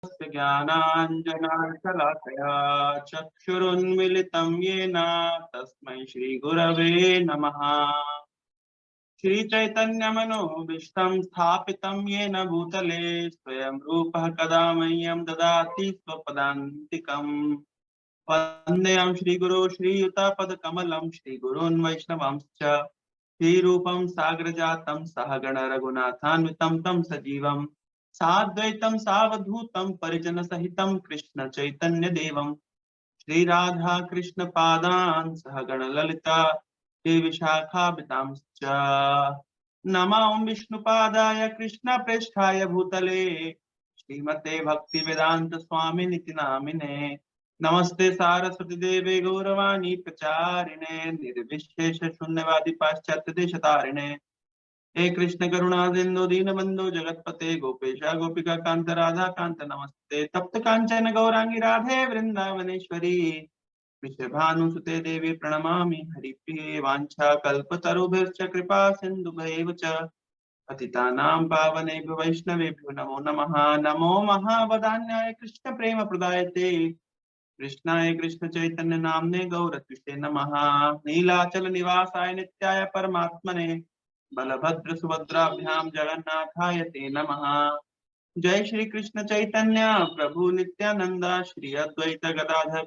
ज्ञानाञ्जनशलाकया चक्षुरुन्मिलितं येन तस्मै श्रीगुरवे नमः। श्रीचैतन्यमनोभीष्टं स्थापितं येन भूतले स्वयं रूपः कदा मह्यं ददाति स्वपदान्तिकम्। वन्देऽहं श्रीगुरो श्रीयुतापदकमलं श्रीगुरून् वैष्णवांश्च श्रीरूपं साग्रजातं सहगण रघुनाथान्वितं तं सजीवं साद्वैतं सावधूतं परिजनसहितं कृष्ण चैतन्य देवं श्री राधा कृष्ण पादान् सहगण ललिता श्री विशाखान्वितांश्च नमो विष्णुपादाय कृष्ण प्रेष्ठाय भूतले श्रीमते भक्ति वेदांत स्वामी निति नामिने नमस्ते सारस्वती देवे गौरवाणी प्रचारिणे निर्विशेष शून्यवादी पाश्चात्य देशतारिणे हे कृष्ण करुणा सिंधु दीनबंधु जगतपते गोपेश गोपिका कांत राधा कांत नमस्ते तप्त कांचन गौरांगी राधे वृंदावनेश्वरी वृषभानुसुते देवी प्रणमामि हरिप्रिये वाञ्छा कल्पतरुभ्यश्च कृपा सिन्धुभ्यैव च पतितानां पावनेभ्यो वैष्णवेभ्यो नमो नमः। नमो महावदान्याय कृष्ण प्रेम प्रदायते कृष्णाय कृष्ण चैतन्य नाम्ने गौरत्विषे नमः। नीलाचल निवासाय नित्याय परमात्मने बलभद्र सुभद्राभ्यां जगन्नाथाय ते नमः। जय श्री कृष्ण चैतन्य प्रभु नित्यानंद श्री अद्वैत गदाधर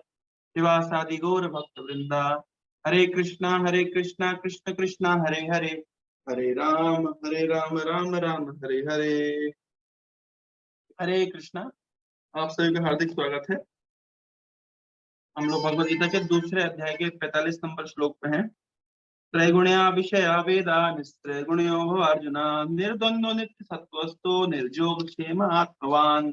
शिवासादि गौर भक्त वृंदा। हरे कृष्णा कृष्ण कृष्णा हरे हरे हरे राम राम राम हरे हरे। हरे कृष्णा। आप सभी का हार्दिक स्वागत है। हम लोग भगवद गीता के दूसरे अध्याय के 45 नंबर श्लोक पे हैं। त्रैगुण्या विषया वेदा निस्त्रैगुण्यो भव अर्जुन निर्द्वंद्व नित्य सत्वस्थो निर्जोग क्षेम आत्मवान।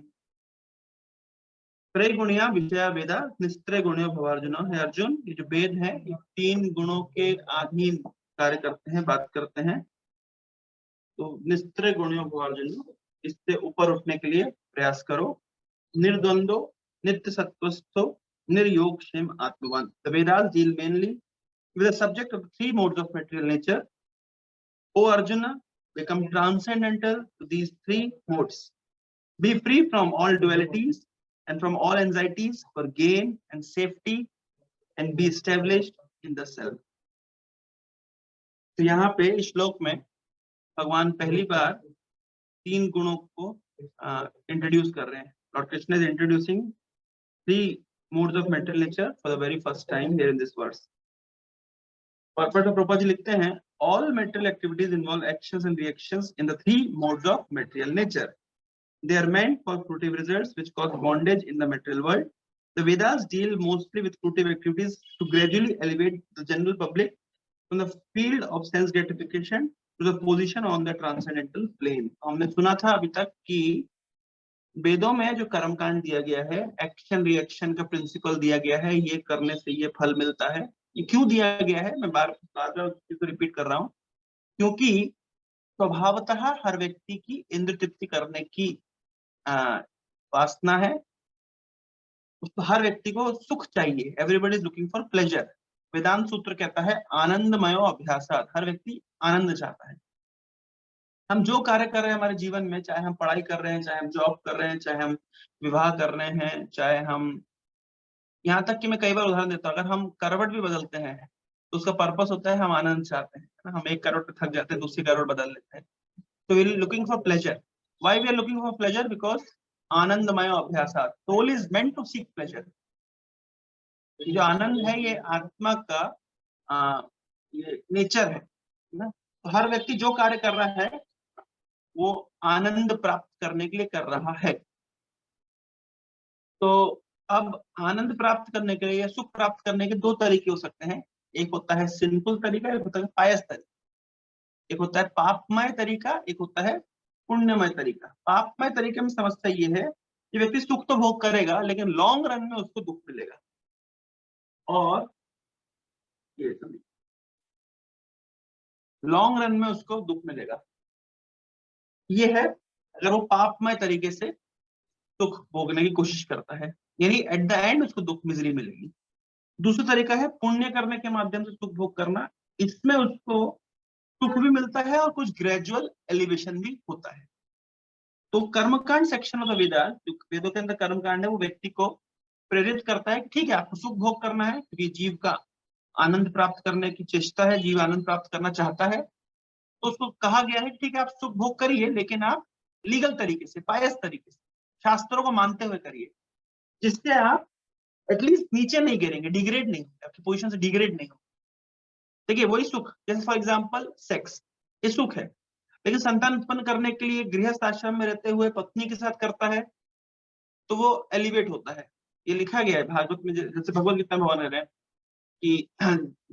त्रैगुणिया विषया वेदा निस्त्रय गुणियो भव अर्जुन। है अर्जुन, ये जो वेद है ये 3 गुणों के अधीन कार्य करते हैं, बात करते हैं। तो निस्त्रय गुणियो भव अर्जुन, इससे ऊपर उठने के लिए प्रयास करो। निर्द्वंदो नित्य सत्वस्थो निर्योग क्षेम आत्मवान। The Vedas deal mainly with the subject of the 3 modes of material nature. O Arjuna, become transcendental to these 3 modes. Be free from all dualities and from all anxieties for gain and safety and be established in the self. तो यहाँ पे इस श्लोक में भगवान पहली बार 3 गुणों को इंट्रोड्यूस कर रहे हैं। Lord Krishna is introducing 3 modes of material nature for the very first time here in this verse. Purport of Prabhupada जी लिखते हैं, all material activities involve actions and reactions in the 3 modes of material nature. They are meant for fruitive results which cause bondage in the material world. The Vedas deal mostly with fruitive activities to gradually elevate the general public from the field of sense gratification to the position on the transcendental plane. हमने सुना था अभी तक कि वेदों में जो कर्मकांड दिया गया है, एक्शन रिएक्शन का प्रिंसिपल दिया गया है, ये करने से ये फल मिलता है। ये क्यों दिया गया है, मैं बार बार रिपीट कर रहा हूँ, क्योंकि स्वभावतः हर व्यक्ति की इंद्र तृप्ति करने की वासना है। उसको हर व्यक्ति को सुख चाहिए। Everybody is looking for pleasure. Vedanta Sutra कहता है आनंदमयो अभ्यासात, हर व्यक्ति आनंद चाहता है। हम जो कार्य कर रहे हैं हमारे जीवन में, चाहे हम पढ़ाई कर रहे हैं, चाहे हम जॉब कर रहे हैं, चाहे हम विवाह कर रहे हैं, चाहे हम, यहाँ तक कि मैं कई बार उदाहरण देता हूँ, अगर हम करवट भी बदलते हैं तो उसका पर्पस होता है हम आनंद चाहते हैं। हम एक करवट पे थक जाते हैं, दूसरी करवट बदल लेते हैं। तो we are looking for pleasure. Why we are looking for pleasure? Because आनंदमय अभ्यासात, soul is meant to seek pleasure. जो आनंद है ये आत्मा का ये नेचर है ना। तो हर व्यक्ति जो कार्य कर रहा है वो आनंद प्राप्त करने के लिए कर रहा है। तो अब आनंद प्राप्त करने के लिए या सुख प्राप्त करने के 2 तरीके हो सकते हैं। एक होता है सिंपल तरीका, एक होता है पायस तरीका। एक होता है पापमय तरीका, एक होता है पुण्यमय तरीका। पापमय तरीके में समस्या ये है कि व्यक्ति सुख तो भोग करेगा लेकिन लॉन्ग रन में उसको दुख मिलेगा। और ये लॉन्ग रन में उसको दुख मिलेगा। ये है अगर वो पापमय तरीके से सुख भोगने की कोशिश करता है, यानी एट द एंड उसको दुख मिजरी मिलेगी। दूसरा तरीका है पुण्य करने के माध्यम से सुख भोग करना। इसमें उसको सुख भी मिलता है और कुछ ग्रेजुअल एलिवेशन भी होता है। तो कर्मकांड सेक्शन ऑफ द वेदा, जो वेदों के अंदर कर्मकांड है, वो व्यक्ति को प्रेरित करता है कि ठीक है आपको सुख भोग करना है, क्योंकि जीव का आनंद प्राप्त करने की चेष्टा है, जीव आनंद प्राप्त करना चाहता है। तो उसको कहा गया है कि ठीक है आप सुख भोग करिए, लेकिन आप लीगल तरीके से, पायस तरीके से, शास्त्रों को मानते हुए करिए, जिससे आप एटलीस्ट नीचे नहीं गिरेंगे, डिग्रेड नहीं, आपकी पोजीशन से डिग्रेड नहीं हो। देखिए वही सुख, जैसे फॉर एग्जांपल सेक्स, ये सुख है, लेकिन संतान उत्पन्न करने के लिए गृहस्थ आश्रम में रहते हुए पत्नी के साथ करता है तो वो एलिवेट होता है। ये लिखा गया है भागवत में, जैसे भगवत गीता में भगवान कह रहे हैं कि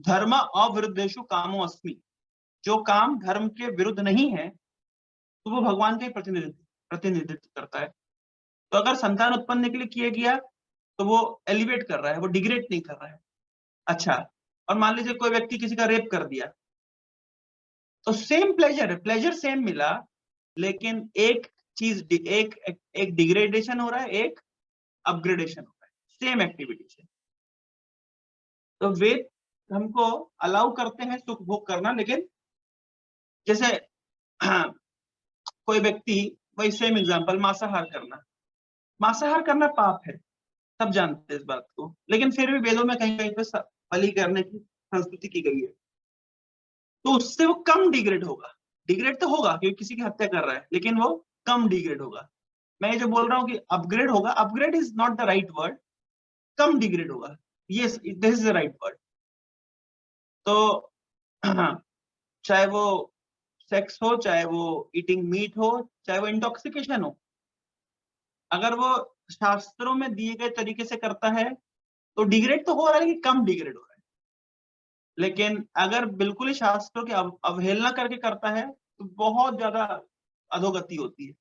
धर्म अविरुद्धेषु कामो अस्मि, जो काम धर्म के विरुद्ध नहीं है तो वो भगवान का ही प्रतिनिधित्व करता है। तो अगर संतान उत्पन्न के लिए किया गया तो वो एलिवेट कर रहा है, वो डिग्रेड नहीं कर रहा है। अच्छा, और मान लीजिए कोई व्यक्ति किसी का रेप कर दिया, तो सेम प्लेजर है, प्लेजर सेम मिला, लेकिन एक चीज, एक डिग्रेडेशन हो रहा है, एक अपग्रेडेशन हो रहा है, सेम एक्टिविटी से। तो वेद हमको अलाउ करते हैं सुख भोग करना, लेकिन जैसे कोई व्यक्ति, वही सेम एग्जांपल, मांसाहार करना पाप है, सब जानते हैं इस बात को, लेकिन फिर भी वेदों में कहीं कहीं पे बलि करने की संस्कृति की गई है। तो उससे वो कम डिग्रेड होगा, डिग्रेड तो होगा क्योंकि किसी की हत्या कर रहा है, लेकिन वो कम डिग्रेड होगा। मैं जो बोल रहा हूँ कि अपग्रेड होगा, upgrade is not the right word, come degrade होगा, ये this is the right word. तो चाहे वो सेक्स हो, चाहे वो ईटिंग मीट हो, चाहे वो इंटॉक्सिकेशन हो, अगर वो शास्त्रों में दिए गए तरीके से करता है तो डिग्रेड तो हो रहा है, लेकिन कम डिग्रेड हो रहा है। लेकिन अगर बिल्कुल ही शास्त्रों की अवहेलना करके करता है तो बहुत ज्यादा अधोगति होती है।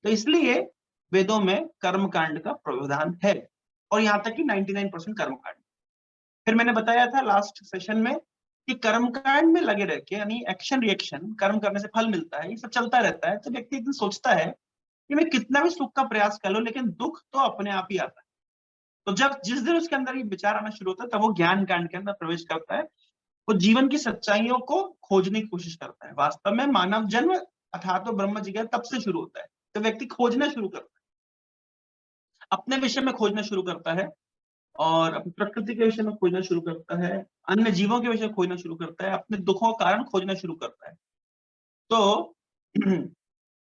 तो इसलिए वेदों में कर्मकांड का प्रावधान है, और यहाँ तक कि 99% कर्मकांड। फिर मैंने बताया था लास्ट सेशन में कि कर्मकांड में लगे रह के, यानी एक्शन रिएक्शन, कर्म करने से फल मिलता है, ये सब चलता रहता है। तो व्यक्ति एक दिन सोचता है कि मैं कितना भी सुख का प्रयास कर लूं, लेकिन दुख तो अपने आप ही आता है। तो जब जिस दिन उसके अंदर ये विचार आना शुरू होता है, तब वो ज्ञान कांड के अंदर प्रवेश करता है, वो जीवन की सच्चाइयों को खोजने की कोशिश करता है। वास्तव में मानव जन्म अर्थात तो ब्रह्म जिज्ञासा तब से शुरू होता है, तो व्यक्ति खोजना शुरू करता है, अपने विषय में खोजना शुरू करता है, और अपनी प्रकृति के विषय में खोजना शुरू करता है, अन्य जीवों के विषय में खोजना शुरू करता है, अपने दुखों का कारण खोजना शुरू करता है। तो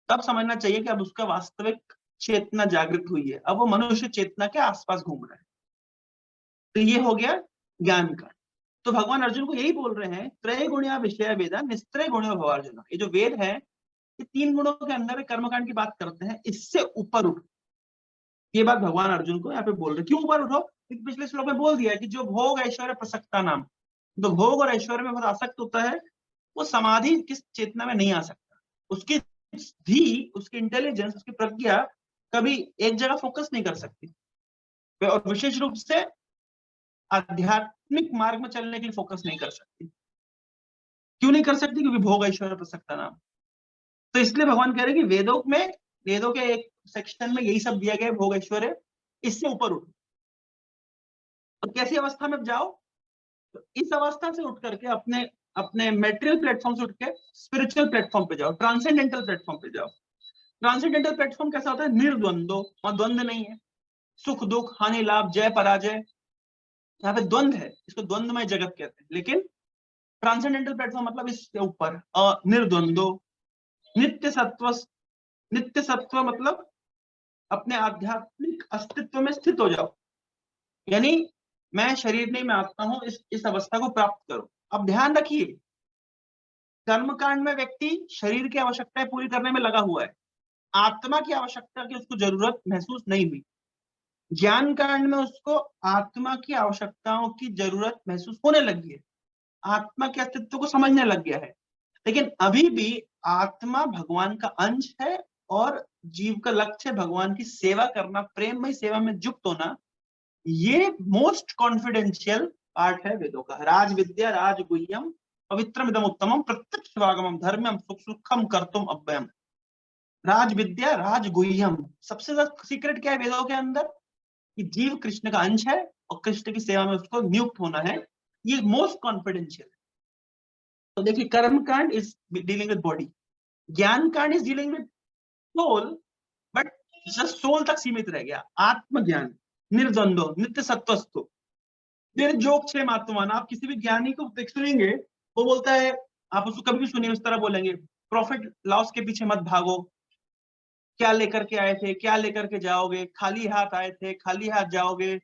तब समझना चाहिए कि अब उसका वास्तविक चेतना जागृत हुई है, अब वो मनुष्य चेतना के आसपास घूम रहा है। तो ये हो गया ज्ञान का। तो भगवान अर्जुन को यही बोल रहे हैं, त्रय गुणिया विषय वेदा निस्त्रय गुणियो भवार्जुन। ये जो वेद है, ये 3 गुणों के अंदर कर्मकांड की बात करते हैं, इससे ऊपर उठ। ये बात भगवान अर्जुन को यहाँ पे बोल रहे, क्यों ऊपर उठो? क्योंकि पिछले श्लोक में बोल दिया कि जो भोग ऐश्वर्य प्रसक्ता नाम, जो भोग और ऐश्वर्य में बहुत आसक्त होता है, वो समाधि किस चेतना में नहीं आ सकता। उसकी भी, उसकी इंटेलिजेंस, उसकी प्रज्ञा कभी एक जगह फोकस नहीं कर सकती, और विशेष रूप से आध्यात्मिक मार्ग में चलने के लिए फोकस नहीं कर सकती। क्यों नहीं कर सकती? क्योंकि भोग ऐश्वर्य प्रसक्ता नाम। तो इसलिए भगवान कह रहे हैं कि वेदों के एक सेक्शन में यही सब दिया गया है, भोग ऐश्वर्य, इससे ऊपर उठो। तो कैसी अवस्था में जाओ? तो इस अवस्था से उठ करके अपने अपने मेटेरियल प्लेटफॉर्म से उठ के स्पिरिचुअल प्लेटफॉर्म पे जाओ, ट्रांसेंडेंटल प्लेटफॉर्म पे जाओ। ट्रांसेंडेंटल प्लेटफॉर्म कैसा होता है? निर्द्वंदो, वहां द्वंद नहीं है, सुख दुख, हानि लाभ, जय पराजय, यहाँ पे द्वंद है, इसको द्वंदमय जगत कहते हैं। लेकिन ट्रांसेंडेंटल प्लेटफॉर्म मतलब इसके ऊपर निर्द्वंदो, नित्य सत्व। नित्य सत्व मतलब अपने आध्यात्मिक अस्तित्व में स्थित हो जाओ, यानी मैं शरीर नहीं, मैं आत्मा हूं, इस अवस्था को प्राप्त करो। अब ध्यान रखिए, कर्मकांड में व्यक्ति शरीर की आवश्यकताएं पूरी करने में लगा हुआ है, आत्मा की आवश्यकता की उसको जरूरत महसूस नहीं हुई। ज्ञान कांड में उसको आत्मा की आवश्यकताओं की जरूरत महसूस होने लगी है, आत्मा के अस्तित्व को समझने लग गया है। लेकिन अभी भी आत्मा भगवान का अंश है, और जीव का लक्ष्य है भगवान की सेवा करना, प्रेममय सेवा में युक्त होना। ये मोस्ट कॉन्फिडेंशियल पार्ट है वेदों का। राज विद्या राज गुह्यम पवित्रमिदम उत्तमम प्रत्यक्ष वागमम धर्म्यम सुख सुखम कर्तुम अव्ययम। राज विद्या राज गुह्यम, सबसे ज्यादा सीक्रेट क्या है वेदों के अंदर? कि जीव कृष्ण का अंश है, और कृष्ण की सेवा में उसको नियुक्त होना है, ये मोस्ट कॉन्फिडेंशियल है। तो देखिए, कर्म कांड इज डीलिंग विद बॉडी, ज्ञान कांड is dealing with soul, but just soul तक सीमित रह गया। आत्मज्ञान, निर्द्वंद्व, नित्य सत्वस्थो, निर्जोग क्षेम आत्मवान। आप किसी भी ज्ञानी को सुनेंगे, वो बोलता है, आप उसको कभी भी सुनिए उस तरह बोलेंगे, प्रॉफिट लॉस के पीछे मत भागो, क्या लेकर के आए थे, क्या लेकर के जाओगे, खाली हाथ आए थे, खाली हाथ जाओगे।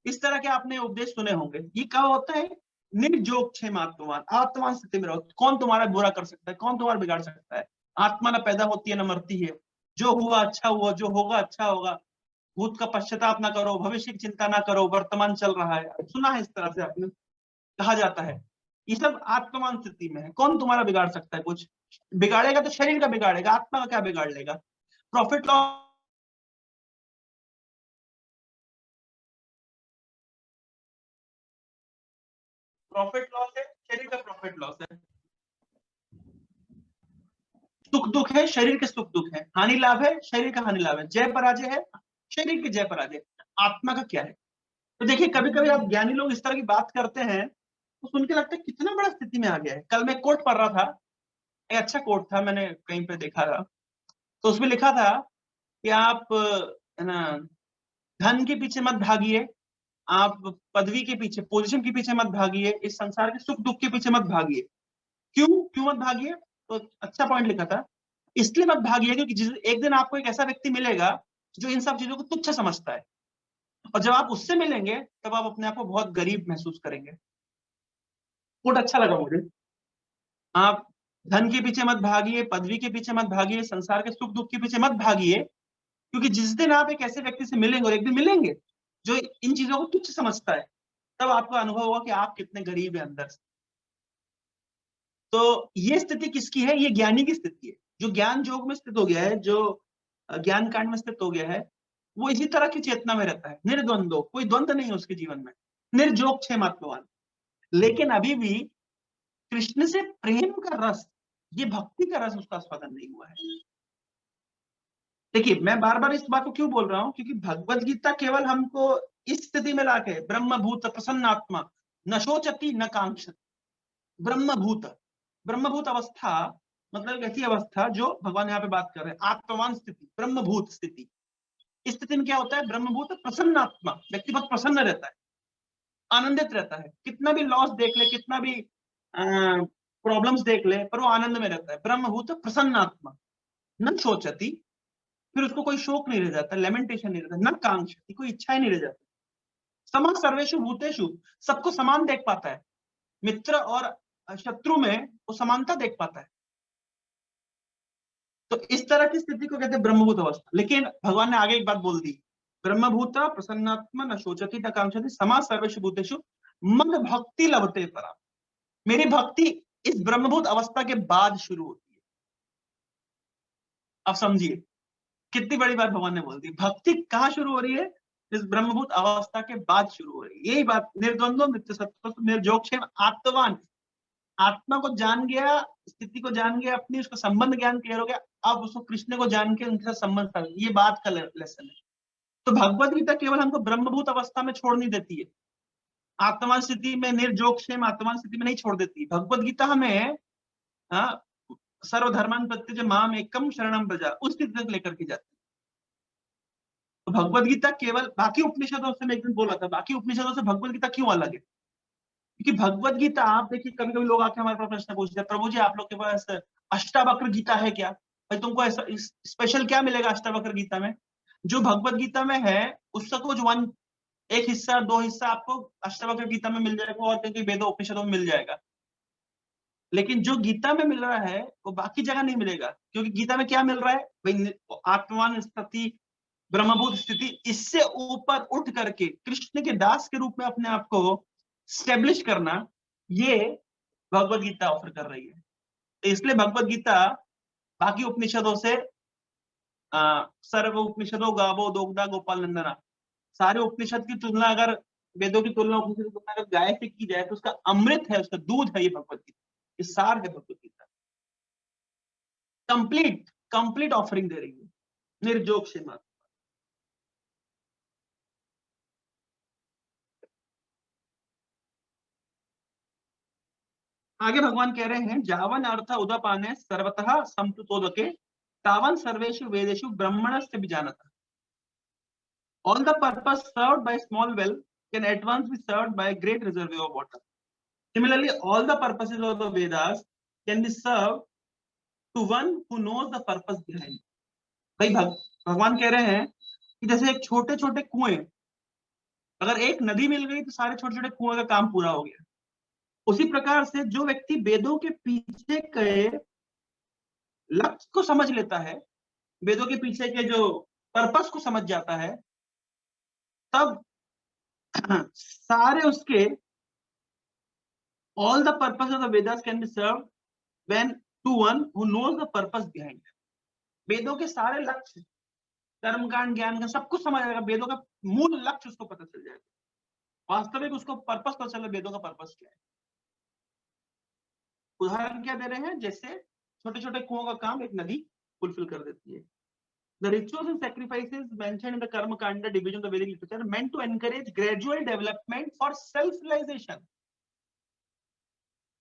इस तरह के आपने उपदेश सुने होंगे। ये क्या होता है? निर्जोग क्षेम आत्मवान, आत्मवान स्थिति में रहो। कौन तुम्हारा बुरा कर सकता है, कौन तुम्हारा बिगाड़ सकता है? आत्मा ना पैदा होती है ना मरती है। जो हुआ अच्छा हुआ, जो होगा अच्छा होगा। भूत का पश्चाताप ना करो, भविष्य की चिंता ना करो, वर्तमान चल रहा है। सुना है इस तरह से आपने, कहा जाता है। ये सब आत्मवान स्थिति में है। कौन तुम्हारा बिगाड़ सकता है? कुछ बिगाड़ेगा तो शरीर का बिगाड़ेगा, आत्मा का क्या बिगाड़ लेगा? प्रॉफिट लॉस, प्रॉफिट लॉस है, शरीर का प्रॉफिट लॉस है। सुख दुख है, शरीर के सुख दुख है। हानि लाभ है, शरीर का हानि लाभ है। जय पराजय है, शरीर की जय पराजय। आत्मा का क्या है? तो देखिए, कभी कभी आप ज्ञानी लोग इस तरह की बात करते हैं तो सुन के लगता है कितना बड़ा स्थिति में आ गया है। कल मैं कोट पढ़ रहा था, एक अच्छा कोट था, मैंने कहीं पे देखा था। तो उसमें लिखा था कि आप है ना, धन के पीछे मत भागिए, आप पदवी के पीछे, पोजीशन के पीछे मत भागिए, इस संसार के सुख दुख के पीछे मत भागिए। क्यों क्यों मत भागिए? तो अच्छा पॉइंट लिखा था, इसलिए मत भागिए क्योंकि जिस एक दिन आपको एक ऐसा व्यक्ति मिलेगा जो इन सब चीजों को तुच्छ समझता है, और जब आप उससे मिलेंगे तब आप अपने आप को बहुत गरीब महसूस करेंगे। कोट अच्छा लगा मुझे। आप धन के पीछे मत भागिए, पदवी के पीछे मत भागिए, संसार के सुख दुख के पीछे मत भागिए, क्योंकि जिस दिन आप एक ऐसे व्यक्ति से मिलेंगे, और एक दिन मिलेंगे जो इन चीजों को तुच्छ समझता है, तब आपको अनुभव होगा कि आप कितने गरीब हैं अंदर से। तो ये स्थिति किसकी है? ये ज्ञानी की स्थिति है। जो ज्ञान योग में स्थित हो गया है, जो ज्ञान कांड में स्थित हो गया है, वो इसी तरह की चेतना में रहता है। निर्द्वंद्व, कोई द्वंद्व नहीं है उसके जीवन में। निर्जोग क्षेम आत्मवान। लेकिन अभी भी कृष्ण से प्रेम का रस, ये भक्ति का रस उसका स्वादन नहीं हुआ है। देखिए, मैं बार बार इस बात को क्यों बोल रहा हूं, क्योंकि भगवत गीता केवल हमको इस स्थिति में लाके, ब्रह्मभूत प्रसन्नात्मा, न शोचती न कांक्षति। ब्रह्मभूत, ब्रह्मभूत अवस्था मतलब एक ऐसी अवस्था जो भगवान यहाँ पे बात कर रहे हैं, आत्मवान स्थिति, ब्रह्मभूत स्थिति। इस स्थिति में क्या होता है? ब्रह्मभूत प्रसन्नात्मा, व्यक्ति बहुत प्रसन्न रहता है, आनंदित रहता है। कितना भी लॉस देख ले, कितना भी प्रॉब्लम्स देख ले, पर वो आनंद में रहता है। ब्रह्मभूत प्रसन्नात्मा, न शोचती, फिर उसको कोई शोक नहीं रह जाता, लेमेंटेशन नहीं रहता, न कांक्षति, कोई इच्छा ही नहीं रह जाती। समा सर्वेषु भूतेषु, सबको समान देख पाता है। मित्र और शत्रु में वो समानता देख पाता है। तो इस तरह की स्थिति को कहते हैं ब्रह्मभूत अवस्था। लेकिन भगवान ने आगे एक बात बोल दी, ब्रह्मभूत प्रसन्नात्मा न शोचती न कांक्षति समा सर्वेषु भूतेषु मद भक्ति लभते परा। मेरी भक्ति इस ब्रह्मभूत अवस्था के बाद शुरू होती है। अब समझिए कितनी बड़ी बात भगवान ने बोल दी। भक्ति कहाँ शुरू हो रही है? इस ब्रह्मभूत अवस्था के बाद शुरू हो रही है। यही बात, निर्द्वंद्व नित्य सत्व निर्जोक्षेम आत्मवान। आत्मा को जान गया, स्थिति को जान गया, अपनी उसका संबंध ज्ञान क्लियर हो गया, अब उसको कृष्ण को जान के उनके साथ संबंध कर, ये बात का लेसन है। तो भगवत गीता केवल हमको ब्रह्मभूत अवस्था में छोड़ नहीं देती है, आत्मान स्थिति में, निर्जोक्षेम आत्मान स्थिति में नहीं छोड़ देती। भगवत गीता हमें हाँ, सर्वधर्मान प्रत्यज माम एकम शरणम प्रजा, उस स्थिति तक लेकर के जाती है। तो भगवत गीता केवल, बाकी उपनिषदों से, मैं एक दिन बोला था, बाकी उपनिषदों से भगवत गीता क्यों अलग है? क्योंकि भगवत गीता, आप देखिए, कभी कभी लोग आके हमारे पास प्रश्न पूछते हैं, प्रभु जी आप लोग के पास अष्टावक्र गीता है क्या? भाई तुमको ऐसा स्पेशल क्या मिलेगा अष्टावक्र गीता में? जो भगवत गीता में है उसका कुछ वन, एक हिस्सा, दो हिस्सा आपको अष्टावक्र गीता में मिल जाएगा, और कहीं वेदों उपनिषदों में मिल जाएगा। लेकिन जो गीता में मिल रहा है वो बाकी जगह नहीं मिलेगा। क्योंकि गीता में क्या मिल रहा है भाई? आत्मान स्थिति, ब्रह्मभूत स्थिति, इससे ऊपर उठ करके कृष्ण के दास के रूप में अपने आप को स्टेब्लिश करना, ये भगवत गीता ऑफर कर रही है। तो इसलिए भगवत गीता बाकी उपनिषदों से, सर्व उपनिषदों गावो दोगदा गोपाल नंदना, सारे उपनिषद की तुलना अगर, वेदों की तुलना, उपनिषद की तुलना अगर गाय से की जाए तो उसका अमृत है, उसका दूध है ये भगवत गीता, ये सार है Bhagavad Gita. Complete complete offering दे रही है, निर्जोग से मत। आगे भगवान कह रहे हैं, जावन अर्थ उदपाने सर्वतः संप्लुतोदके तावन सर्वेषु वेदेषु ब्रह्मणस्य बीजानतः. All the purpose served by a small well can at once be served by a great reservoir of water. Similarly, all the purposes of the Vedas can be served to one who knows the purpose behind. भाई भगवान कह रहे हैं कि जैसे एक छोटे छोटे कुएं, अगर एक नदी मिल गई तो सारे छोटे छोटे कुएं का काम पूरा हो गया. उसी प्रकार से जो व्यक्ति वेदों के पीछे के लक्ष्य को समझ लेता है, वेदों के पीछे के जो पर्पस को समझ जाता है, तब सारे उसके all the purpose of the Vedas can be served when to one who knows the purpose behind it. वेदों के सारे लक्ष्य, कर्मकांड, ज्ञान का सब कुछ समझ आएगा. वेदों का मूल लक्ष्य उसको पता चल जाएगा, वास्तविक उसको पर्पस पता चले वेदों का पर्पस क्या है. उदाहरण क्या दे रहे हैं, जैसे छोटे छोटे कुओं का काम एक नदी फुलफिल कर देती है. The rituals and sacrifices mentioned in the Karma Kanda division of the Vedic literature meant to encourage gradual development for self-realization.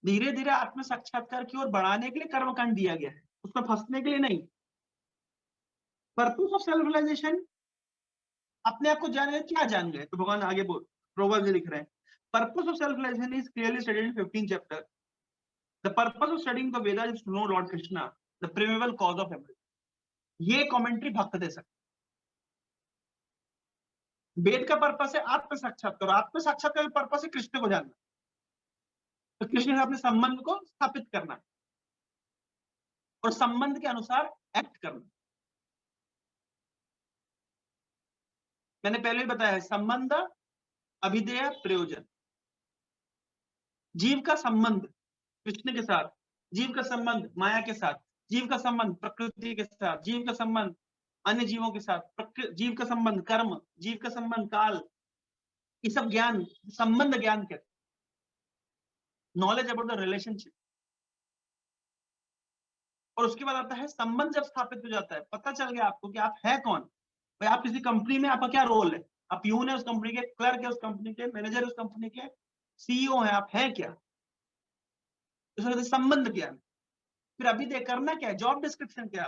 धीरे धीरे आत्म साक्षात्कार की ओर बढ़ाने के लिए कर्मकांड दिया गया है, उसमें फंसने के लिए नहीं. पर्पस ऑफ सेल्फ रियलाइजेशन, अपने आप को जान गए, क्या जान गए, तो भगवान आगे प्रोवर्ब्स में लिख रहे हैं, purpose of self realization is clearly stated in 15th chapter. The purpose of studying the Vedas is to know Lord Krishna, the primeval cause of everything. ये कमेंट्री भक्त दे सकते. वेद का पर्पस है आत्म साक्षात्कार, आत्म साक्षात्कार का पर्पस है कृष्ण को जानना, तो कृष्ण से अपने संबंध को स्थापित करना और संबंध के अनुसार एक्ट करना. मैंने पहले ही बताया है, संबंध, अभिधेय, प्रयोजन. जीव का संबंध कृष्ण के साथ, जीव का संबंध माया के साथ, जीव का संबंध प्रकृति के साथ, जीव का संबंध अन्य जीवों के साथ, जीव का संबंध कर्म, जीव का संबंध काल, ये सब ज्ञान, संबंध ज्ञान कहते हैं. Knowledge about the relationship. और उसके बाद आता है संबंध. जब स्थापित हो जाता है, पता चल गया आपको कि आप है कौन. भाई आप किसी कंपनी में, आपका क्या रोल है, आप यून है उस कंपनी के, क्लर्क है उस कंपनी के, मैनेजर उस कंपनी के, सीईओ है, आप हैं क्या, संबंध ज्ञान. फिर अभी देख करना क्या है, जॉब डिस्क्रिप्शन क्या,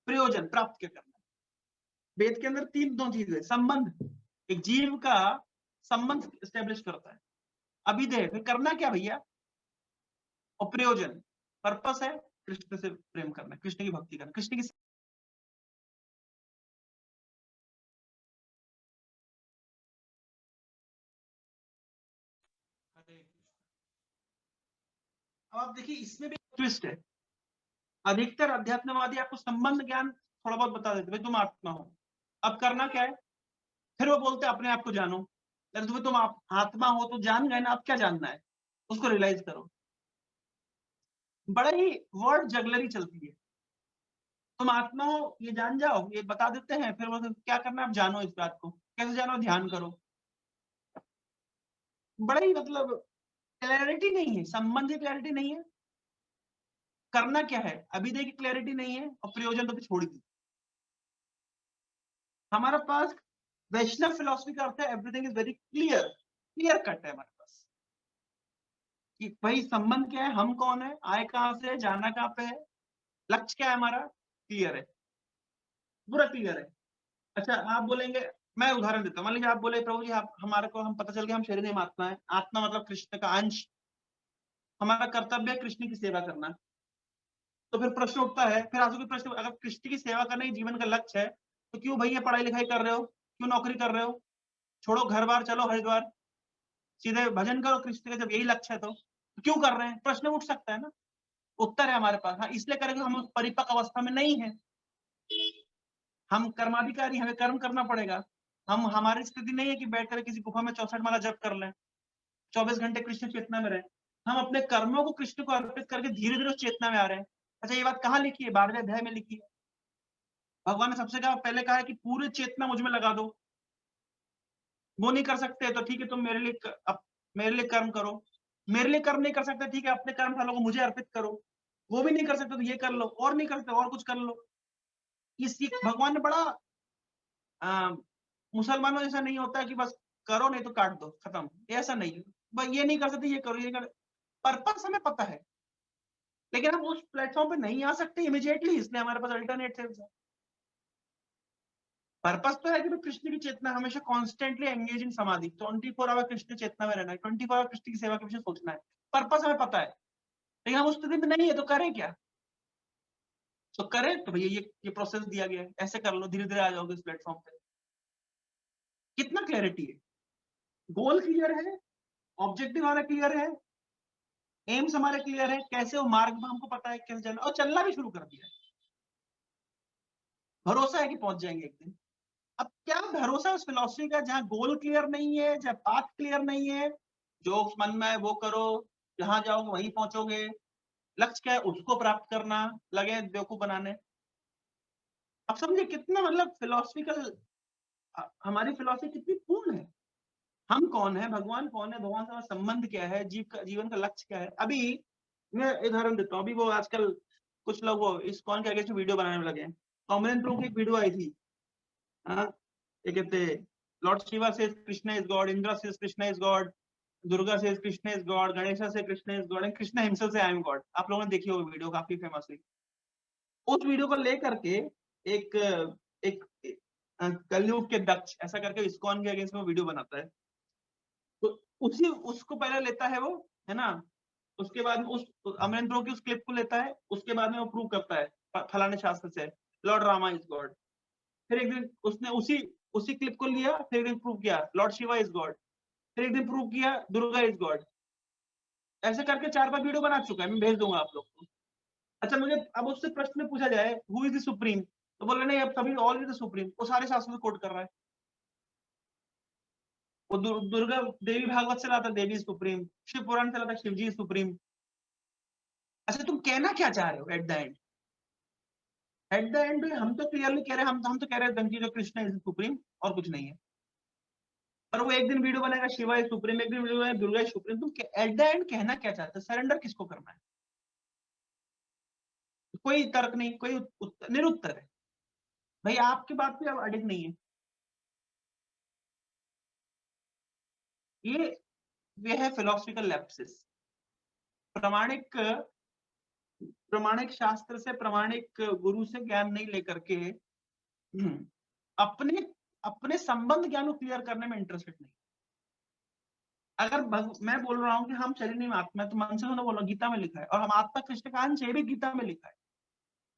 प्रयोजन प्राप्त क्या करना. वेद के अंदर दो चीजें, संबंध, एक जीव का संबंध एस्टेब्लिश करता है, अभिधेय फिर करना क्या भैया, और प्रयोजन पर्पस है कृष्ण से प्रेम करना, कृष्ण की भक्ति करना, कृष्ण की. अब आप देखिए इसमें भी ट्विस्ट है. अधिकतर अध्यात्मवादी आपको संबंध ज्ञान थोड़ा बहुत बता देते, भाई तुम आत्मा हो, अब करना क्या है. फिर वो बोलते अपने आप को जानो. अरे तुम्हें, तुम आप आत्मा हो तो जान गए ना, आप क्या जानना है, उसको रियलाइज करो. बड़ा ही वर्ड जगलरी चलती है. तुम आत्मा हो ये जान जाओ, ये बता देते हैं, फिर वो क्या करना है, आप जानो इस बात को. कैसे जानो, ध्यान करो. बड़ा ही मतलब क्लैरिटी नहीं है, संबंध की क्लैरिटी नहीं है, करना क्या है अभिधेय की क्लैरिटी नहीं है, और प्रयोजन तो छोड़ दी. हमारे पास वैष्णव फिलॉसफी का अर्थ है everything is very clear, clear cut है हमारे पास कि भाई संबंध क्या है, हम कौन है, आए कहां से, जाना कहां पे है, लक्ष्य क्या है हमारा, क्लियर है, पूरा क्लियर है. अच्छा आप बोलेंगे, मैं उदाहरण देता हूँ, मान लीजिए आप बोले प्रभु जी आप हमारे को, हम पता चल गया हम शरीर में आत्मा है, आत्मा मतलब कृष्ण का अंश, हमारा कर्तव्य है कृष्ण की सेवा करना. तो फिर प्रश्न उठता है, फिर आंसू की प्रश्न, अगर कृष्ण की सेवा करना ही जीवन का लक्ष्य है, तो क्यों भैया पढ़ाई लिखाई कर रहे हो, क्यों नौकरी कर रहे हो, छोड़ो घर बार, चलो हरिद्वार, सीधे भजन करो कृष्ण का, जब यही लक्ष्य है तो क्यों कर रहे हैं, प्रश्न उठ सकता है ना. उत्तर है हमारे पास, हाँ इसलिए करेंगे हम परिपक्व अवस्था में नहीं है, हम कर्माधिकारी, हमें कर्म करना पड़ेगा. हम, हमारी स्थिति नहीं है कि बैठकर किसी गुफा में 64 माला जप कर लें, 24 घंटे कृष्ण चेतना में रहे. हम अपने कर्मों को कृष्ण को अर्पित करके धीरे धीरे उस चेतना में आ रहे हैं. अच्छा ये बात कहाँ लिखी है, 12वें अध्याय में लिखी है. भगवान ने सबसे पहले कहा है कि पूरी चेतना मुझ में लगा दो. वो नहीं कर सकते तो ठीक है, तुम मेरे लिए कर्म करो. मेरे लिए कर्म नहीं कर सकते, ठीक है, अपने कर्म फलों को मुझे अर्पित करो. वो भी नहीं कर सकते तो ये कर लो, और नहीं कर सकते और कुछ कर लो. इस भगवान ने बड़ा मुसलमानों जैसा नहीं होता है कि बस करो नहीं तो काट दो, खत्म, ऐसा नहीं है. ये नहीं कर सकते, ये करो, ये कर. पर्पस हमें पता है, लेकिन हम उस प्लेटफॉर्म पे नहीं आ सकते इमीडिएटली, इसलिए हमारे पास अल्टरनेटिव्स है। पर्पस तो है कि कृष्ण की चेतना हमेशा कॉन्स्टेंटली एंगेजिंग समाधि, 24 आवर कृष्ण चेतना में रहना है, 24 आवर कृष्ण की सेवा के पीछे सोचना है। पर्पस हमें पता है, लेकिन हम उस स्थिति में नहीं है, तो करें क्या? तो करें तो भैया ये प्रोसेस दिया गया है, ऐसे कर लो, धीरे धीरे आ जाओगे इस प्लेटफॉर्म पे। कितना क्लैरिटी है, गोल क्लियर है, ऑब्जेक्टिव हमारा क्लियर है, एम्स हमारे क्लियर है, कैसे वो मार्ग में हमको पता है कैसे चलना, और चलना भी शुरू कर दिया है। भरोसा है कि पहुंच जाएंगे एक दिन। अब क्या भरोसा उस फिलॉसफी का जहां गोल क्लियर नहीं है, जहां पाथ क्लियर नहीं है, जो मन में है वो करो, जहां जाओगे वहीं पहुंचोगे, लक्ष्य क्या है उसको प्राप्त करना, लगे बेवकूफ बनाने। अब समझे कितना मतलब फिलोसफिकल हमारी फिलॉसफी कितनी पूर्ण है। हम कौन है, भगवान कौन है, भगवान का संबंध क्या है, जीवन का लक्ष्य क्या है। अभी मैं उदाहरण देता हूँ, अभी वो आजकल कुछ लोग वो इस्कॉन के अगेंस्ट वीडियो बनाने में लगे हैं। कॉमन प्रूफ की एक वीडियो आई थी, ये कहते लॉर्ड शिवा से कृष्ण इज गॉड, इंद्रा से कृष्ण इज गॉड, दुर्गा से कृष्ण इज गॉड, गणेशा से Krishna is God and Krishna himself से आई एम गॉड। आप लोगों ने देखी होगी वीडियो, काफी फेमस हुई। उस वीडियो को लेकर के एक एक कलयुग के दक्ष ऐसा करके इस्कॉन के अगेंस्ट में वीडियो बनाता है। तो उसी उसको पहले लेता है वो, है ना, उसके बाद में उस अमरेंद्र ब्रो की उस क्लिप को लेता है, उसके बाद में वो प्रूव करता है फलाने शास्त्र से लॉर्ड रामा इज गॉड। फिर एक दिन उसने उसी उसी क्लिप को लिया, फिर एक दिन प्रूव किया लॉर्ड शिवा इज गॉड, फिर एक दिन प्रूव किया दुर्गा इज गॉड। ऐसे करके 4-5 वीडियो बना चुका है, मैं भेज दूंगा आप लोग को। अच्छा, मुझे अब उससे प्रश्न पूछा जाए हु इज द सुप्रीम, तो बोल रहे नहीं अब सभी ऑल इज द सुप्रीम, वो सारे शास्त्रों से कोट कर रहा है। वो दुर्गा देवी भागवत से लाता देवी सुप्रीम, शिव पुराण से लाता शिव जी सुप्रीम। अच्छा, तुम कहना क्या चाह रहे हो at the end? At the end हम तो क्लियरली कह रहे हैं, हम तो कह रहे हैं जो कृष्ण इज सुप्रीम और कुछ नहीं है। पर वो एक दिन वीडियो बनाएगा शिवा इज सुप्रीम, एक दिन वीडियो बनाएगा दुर्गा इज सुप्रीम। तुम एट द एंड कहना क्या चाहते हो? सरेंडर किसको करना है? कोई तर्क नहीं, कोई निरुत्तर है। भाई आपकी बात पे अब अडिग नहीं है। ये है फिलोसफिकल लैप्सिस। प्रमाणिक प्रमाणिक शास्त्र से, प्रमाणिक गुरु से ज्ञान नहीं लेकर के अपने अपने संबंध ज्ञान को क्लियर करने में इंटरेस्टेड नहीं। अगर मैं बोल रहा हूं कि हम शरीर नहीं आत्मा, तो मन से तो बोल रहा, गीता में लिखा है, और हम आत्मा कृष्ण का अंश है भी गीता में लिखा है,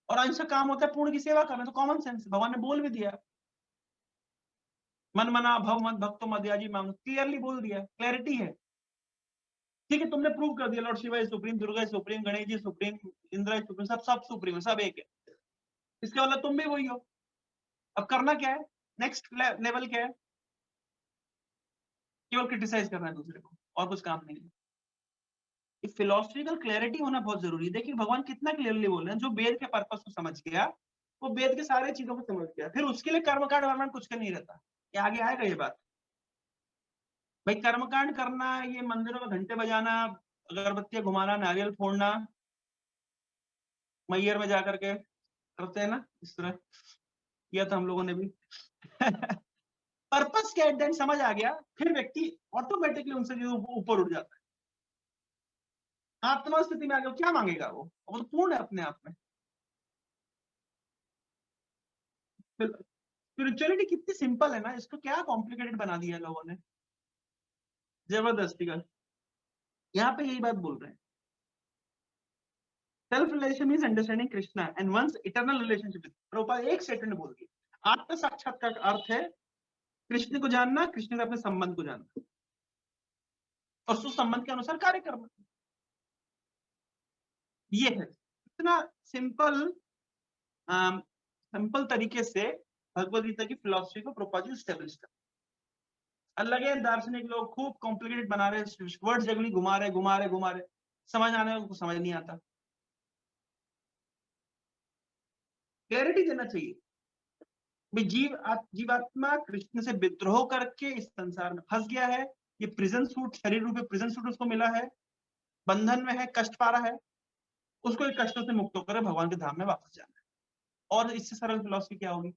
और अंश का काम होता है पूर्ण की सेवा करना। तो कॉमन सेंस भगवान ने बोल भी दिया, मन मना भव मत भक्तो मध्याजी मांग, क्लियरली बोल दिया, क्लैरिटी है। ठीक है, तुमने प्रूव कर दिया lord Shiva is supreme, Durga is supreme, Ganesh ji supreme, Indra is supreme, सब सब सुप्रीम है, सब एक है। इसके मतलब तुम भी वही हो। अब करना क्या है, नेक्स्ट लेवल क्या है? केवल क्रिटिसाइज करना है दूसरे को, और कुछ काम नहीं है। फिलोसफिकल क्लैरिटी होना बहुत जरूरी है। देखिए भगवान कितना क्लियरली बोल रहे हैं, जो वेद के पर्पस को समझ गया वो वेद के सारे चीजों को समझ गया, फिर उसके लिए कर्मकांड वर्णन कुछ का नहीं रहता। ये आगे आएगा ये बात। भाई कर्मकांड करना, ये मंदिरों में घंटे बजाना, अगरबत्तियां घुमाना, नारियल फोड़ना, मैयर में जाकर के करते हैं ना, इस तरह किया था हम लोगों ने भी। पर्पस क्या एट समझ आ गया, फिर व्यक्ति ऑटोमेटिकली उनसे ऊपर उठ जाता है। आत्मा स्थिति में आ गया, क्या मांगेगा वो तो पूर्ण है अपने आप में। स्पिरिचुअलिटी कितनी सिंपल है ना, इसको क्या कॉम्प्लिकेटेड बना दिया लोगों ने, जबरदस्ती का। यहाँ पे यही बात बोल रहे हैं, self relation is understanding Krishna and once eternal relationship. Prabhupada एक सेकंड बोल दिया, आत्म साक्षात्कार का अर्थ है कृष्ण को जानना, कृष्ण से अपने संबंध को जानना, और उस संबंध के अनुसार कार्य करना। ये है इतना सिंपल, सिंपल तरीके से भगवद गीता की फिलोसफी को प्रभुपाद जी स्टेब्लिश कर। अलग है दार्शनिक लोग खूब कॉम्प्लिकेटेड बना रहे, वर्ड जगली घुमा रहे, समझ आने को समझ नहीं आता। क्लैरिटी देना चाहिए भाई, जीवात्मा कृष्ण से विद्रोह करके इस संसार में फंस गया है। ये प्रिजन सूट, शरीर रूपी प्रिजन सूट उसको मिला है, बंधन में है, कष्ट पा रहा है, उसको एक कष्टों से मुक्त होकर भगवान के धाम में वापस जाना है। और इससे सरल फिलॉसफी क्या होगी?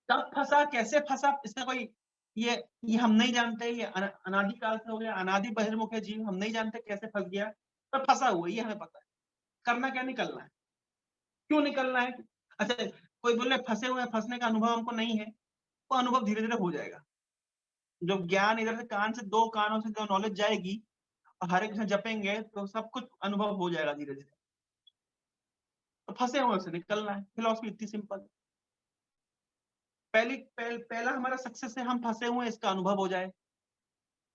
कब फंसा, कैसे फंसा, इसका कोई ये हम नहीं जानते। ये अनादि काल से हो गया, अनादि बहिर्मुख है जीव, हम नहीं जानते कैसे फंस गया, पर फंसा हुआ ये हमें पता है। करना क्या, निकलना है। क्यों निकलना है? अच्छा, कोई बोले फंसे हुए हैं, फंसने का अनुभव हमको नहीं है, वो अनुभव धीरे धीरे हो जाएगा। जब ज्ञान इधर से कान से, 2 कानों से जो नॉलेज जाएगी और हर एक से जपेंगे तो सब कुछ अनुभव हो जाएगा धीरे धीरे। तो फंसे हुए से निकलना है, फिलॉसफी इतनी सिंपल। पहला हमारा सक्सेस है, हम फंसे हुए इसका अनुभव हो जाए।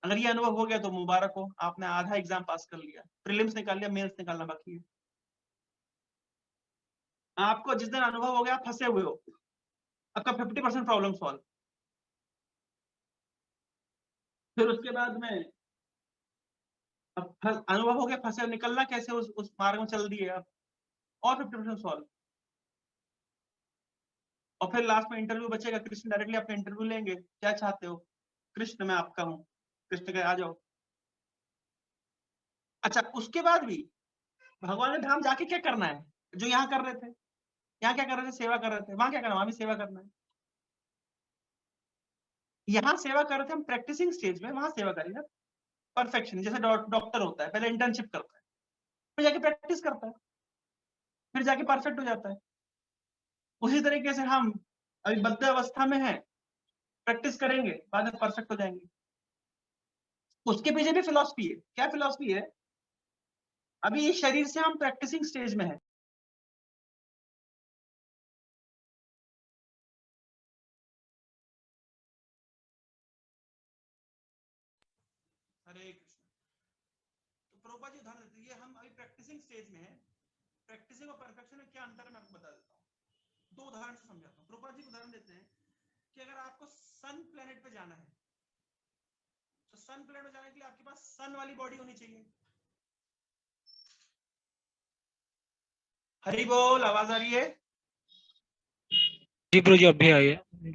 अगर ये अनुभव हो गया तो मुबारक हो, आपने आधा एग्जाम पास कर लिया, प्रीलिम्स निकाल लिया, मेंस निकालना बाकी है। आपको जिस दिन अनुभव हो गया फंसे हुए हो, आपका 50% प्रॉब्लम सॉल्व। फिर उसके बाद में अब अनुभव हो गया, फंसे, निकलना कैसे, उस मार्ग में चल दिए आप, और 50% सॉल्व। और फिर लास्ट में इंटरव्यू बचेगा, कृष्ण डायरेक्टली आपका इंटरव्यू लेंगे, क्या चाहते हो? कृष्ण मैं आपका हूँ, कृष्ण कहे आ जाओ। अच्छा, उसके बाद भी भगवान के धाम जाके क्या करना है? जो यहाँ कर रहे थे, यहाँ क्या कर रहे थे? सेवा कर रहे थे। वहां क्या करना? वहां भी सेवा करना है। यहाँ सेवा कर रहे थे हम प्रैक्टिसिंग स्टेज में, वहां सेवा करेंगे परफेक्शन। जैसे डॉक्टर होता है, पहले इंटर्नशिप करता है, फिर जाके प्रैक्टिस करता है, फिर जाके परफेक्ट हो जाता है। उसी तरीके से हम अभी बद्ध अवस्था में है, प्रैक्टिस करेंगे, बाद में परफेक्ट हो जाएंगे। उसके पीछे भी फिलॉसफी है। क्या फिलॉसफी है? अभी इस शरीर से हम प्रैक्टिसिंग स्टेज में है। हरे कृष्ण। तो प्रभुपाद जी उदाहरण देते हैं, ये हम अभी प्रैक्टिसिंग स्टेज में है। प्रैक्टिसिंग और परफेक्शन में क्या अंतर है मैं आपको बता देता हूँ, 2 उदाहरण से समझाता हूँ। प्रभुपाद जी उदाहरण देते हैं कि अगर आपको सन प्लेनेट पे जाना है, तो सन प्लेनेट में जाने के लिए आपके पास सन वाली बॉडी होनी चाहिए। हरि बोल, आवाज आ रही है? जी गुरु जी, अब भी आई है।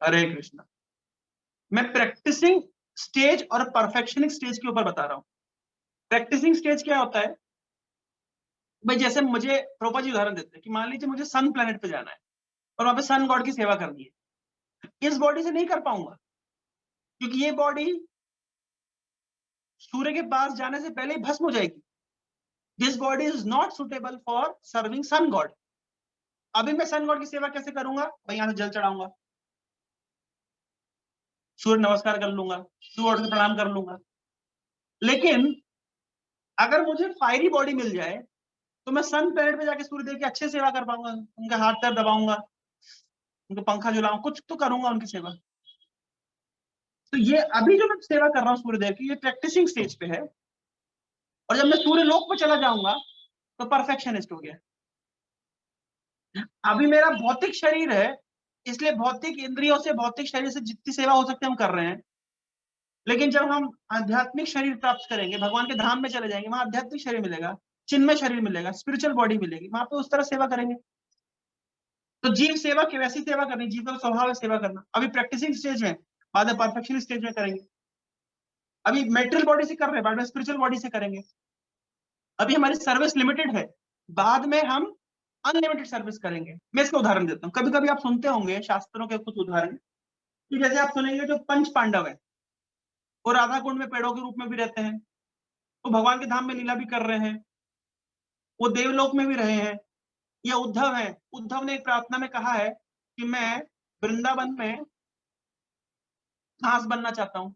हरे कृष्ण। मैं प्रैक्टिसिंग स्टेज और परफेक्शनिंग स्टेज के ऊपर बता रहा हूँ। प्रैक्टिसिंग स्टेज क्या होता है भाई? जैसे मुझे प्रभुपाद जी उदाहरण देते हैं कि मान लीजिए मुझे सन प्लेनेट पे जाना है और वहां पे सन गॉड की सेवा करनी है। इस बॉडी से नहीं कर पाऊंगा, क्योंकि ये बॉडी सूर्य के पास जाने से पहले ही भस्म हो जाएगी। This body is not suitable for serving sun god. अभी मैं सन गॉड की सेवा कैसे करूंगा भाई? यहां से जल चढ़ाऊंगा, सूर्य नमस्कार कर लूंगा, सूर्य से प्रणाम कर लूंगा। लेकिन अगर मुझे फायरी बॉडी मिल जाए तो मैं सन प्लेनेट पे जाके सूर्य देव की अच्छे सेवा कर पाऊंगा, उनके हाथ पैर दबाऊंगा, उनको पंखा झुलाऊंगा, कुछ तो करूंगा उनकी सेवा। तो ये अभी जो मैं सेवा कर रहा हूँ सूर्यदेव की, ये प्रैक्टिसिंग स्टेज पे है। और जब मैं सूर्य लोक पे चला जाऊंगा तो परफेक्शनिस्ट हो गया। अभी मेरा भौतिक शरीर है, इसलिए भौतिक इंद्रियों से, भौतिक शरीर से जितनी सेवा हो सकती है हम कर रहे हैं। लेकिन जब हम आध्यात्मिक शरीर प्राप्त करेंगे, भगवान के धाम में चले जाएंगे, वहां आध्यात्मिक शरीर मिलेगा, चिन्मय शरीर मिलेगा, स्पिरिचुअल बॉडी मिलेगी, वहां पे उस तरह सेवा करेंगे। तो जीव सेवा की वैसी सेवा करनी, जीव का स्वभाव है सेवा करना। अभी प्रैक्टिसिंग स्टेज में, बाद में परफेक्शन स्टेज में करेंगे। अभी मेटेरियल बॉडी से कर रहे हैं, बाद में स्पिरिचुअल बॉडी से करेंगे। अभी हमारी सर्विस लिमिटेड है, बाद में हम अनलिमिटेड सर्विस करेंगे। मैं इसका उदाहरण देता हूँ। कभी कभी आप सुनते होंगे शास्त्रों के कुछ उदाहरण कि जैसे आप सुनेंगे जो पंच पांडव है, वो राधा कुंड में पेड़ों के रूप में भी रहते हैं, वो भगवान के धाम में लीला भी कर रहे हैं, वो देवलोक में भी रहे हैं। ये उद्धव है, उद्धव ने एक प्रार्थना में कहा है कि मैं वृंदावन में घास बनना चाहता हूँ।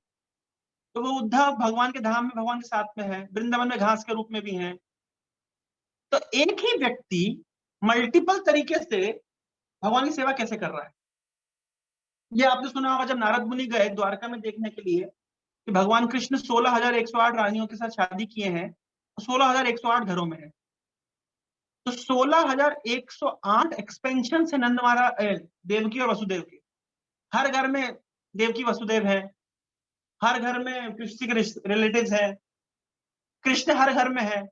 तो वो उद्धव भगवान के धाम में भगवान के साथ में है, वृंदावन में घास के रूप में भी है। तो एक ही व्यक्ति मल्टीपल तरीके से भगवान की सेवा कैसे कर रहा है? ये आपने सुना होगा, जब नारद मुनि गए द्वारका में देखने के लिए कि भगवान कृष्ण 16,108 रानियों के साथ शादी किए हैं, 16,108 घरों में है। तो 16,108 एक्सपेंशन से नंद महाराज, देवकी और वसुदेव के, हर घर में देवकी वसुदेव है, हर घर में कृष्ण के रिलेटिव्स है, कृष्ण हर घर में है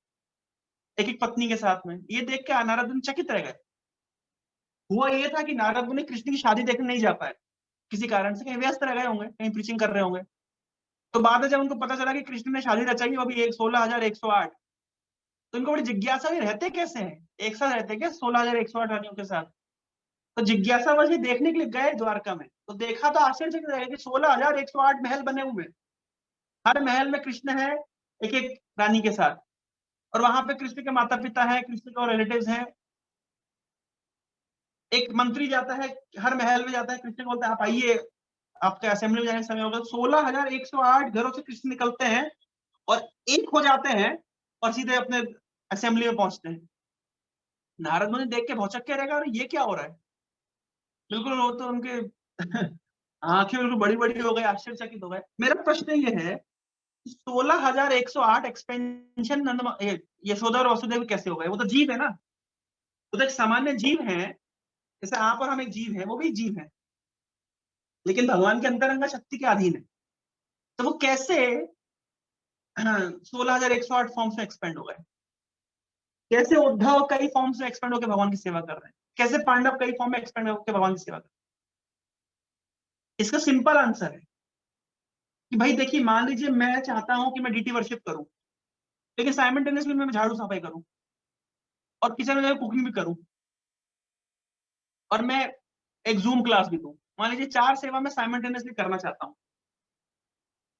एक एक पत्नी के साथ में। ये देख के नारद मुनि चकित रह गए। हुआ ये था कि नारद मुनि कृष्ण की शादी देखने नहीं जा पाए, किसी कारण से, कहीं व्यस्त रह गए होंगे, कहीं प्रीचिंग कर रहे होंगे। तो बाद में जब उनको पता चला कि कृष्ण ने शादी रचाई, वो भी 16,108, तो इनको बड़ी जिज्ञासा भी, रहते कैसे हैं एक साथ, रहते क्या 16,108 रानियों के साथ? तो जिज्ञासा वजह देखने के लिए गए द्वारका में, तो देखा तो आश्चर्यचकित रह गए कि 16,108 महल बने हुए, हर महल में कृष्ण है एक एक रानी के साथ। और वहां पे कृष्ण के माता पिता है, कृष्ण के और रिलेटिव्स हैं। एक मंत्री जाता है, हर महल में जाता है, कृष्ण को बोलता है आप आइए, आपके असेंबली में जाने का समय होगा। 16,108 घरों से कृष्ण निकलते हैं और एक हो जाते हैं और सीधे अपने असेंबली में पहुंचते हैं। नारद मुनि देख के भौचक के रहेगा, और ये क्या हो रहा है। बिल्कुल वो तो उनके आंखें बिल्कुल बड़ी बड़ी हो गए, आश्चर्यचकित हो गए। मेरा प्रश्न ये है, 16,108 एक्सपेंशन यशोदा और वसुदेव कैसे हो गए? वो तो जीव है ना, वो तो एक सामान्य जीव है, जैसे आप और हम एक जीव है, वो भी जीव है, लेकिन भगवान के अंतरंग शक्ति के अधीन है। तो वो कैसे 16,108 फॉर्म्स में एक्सपेंड हो गए? कैसे उद्धव कई फॉर्म्स में एक्सपेंड होकर भगवान की सेवा कर रहे हैं? कैसे पांडव कई फॉर्म में एक्सपेंड होकर भगवान की सेवा कर रहे हैं? इसका सिंपल आंसर है कि भाई देखिए, मान लीजिए मैं चाहता हूं कि मैं डीटी वर्शिप करूं, लेकिन साइमल्टेनियसली मैं झाड़ू सफाई करूं और किचन में कुकिंग भी करूं और मैं एक जूम क्लास भी दूं। मान लीजिए 4 सेवा मैं साइमल्टेनियसली करना चाहता हूं,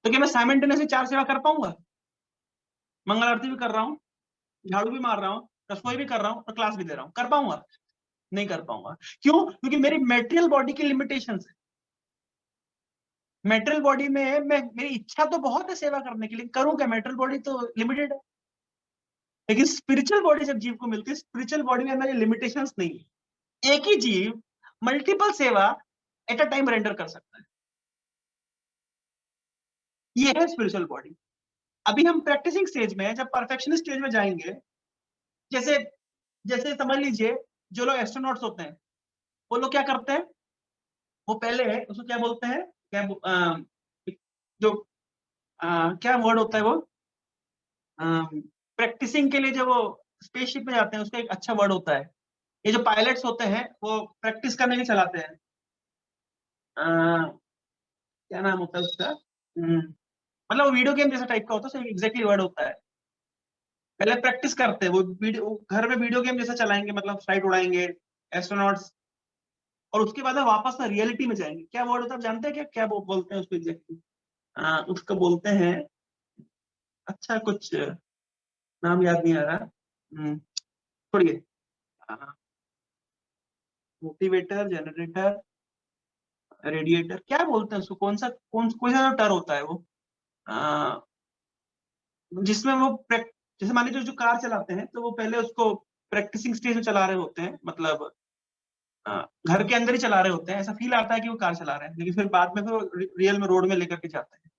तो क्या मैं साइमल्टेनियसली 4 सेवा कर पाऊंगा? मंगल आरती भी कर रहा हूँ, झाड़ू भी मार रहा हूँ, रसोई भी कर रहा हूँ और क्लास भी दे रहा हूँ, कर पाऊंगा? नहीं कर पाऊंगा। क्यों? क्योंकि मेरी मेटेरियल बॉडी की लिमिटेशन है। मेटेरियल बॉडी में मैं, मेरी इच्छा तो बहुत है सेवा करने के लिए, करूं क्या? मेटेरियल बॉडी तो लिमिटेड है। लेकिन स्पिरिचुअल बॉडी जब जीव को मिलती है, स्पिरिचुअल बॉडी में अंदर ये लिमिटेशंस नहीं है। एक ही जीव मल्टीपल सेवा एट अ टाइम रेंडर कर सकता है। ये है स्पिरिचुअल बॉडी। अभी हम प्रैक्टिसिंग स्टेज में हैं, जब परफेक्शनिस्ट स्टेज में जाएंगे, जैसे जैसे समझ लीजिए जो लोग एस्ट्रोनॉट्स होते हैं, वो लोग क्या करते हैं, वो पहले उसको क्या बोलते हैं, जो क्या वर्ड होता है वो, प्रैक्टिसिंग के लिए जब वो स्पेसशिप में जाते हैं, उसका एक अच्छा वर्ड होता है। ये जो पायलट्स होते हैं वो प्रैक्टिस करने के लिए चलाते हैं, क्या नाम होता है उसका, मतलब वो वीडियो गेम जैसा टाइप का होता है, एग्जैक्टली वर्ड होता है। पहले प्रैक्टिस करते हैं, वो वीडियो घर में वीडियो गेम जैसा चलाएंगे, मतलब फ्लाइट उड़ाएंगे एस्ट्रोनॉट्स, और उसके बाद वो वापस ना रियलिटी में जाएंगे। क्या वर्ड होता है, आप जानते हैं क्या, क्या वो बोलते हैं उसको एग्जैक्टली? उसको बोलते हैं, अच्छा कुछ नाम याद नहीं आ रहा। छोड़िए, मोटिवेटर, जनरेटर, रेडिएटर, क्या बोलते हैं उसको, कौन सा कोई सा टर होता है वो, आ, जिसमें वो जैसे मान लीजिए जो कार चलाते हैं, तो वो पहले उसको प्रैक्टिसिंग स्टेज में चला रहे होते हैं, मतलब घर के अंदर ही चला रहे होते हैं, ऐसा फील आता है कि वो कार चला रहे हैं, लेकिन फिर बाद में फिर रियल में रोड में लेकर के जाते हैं।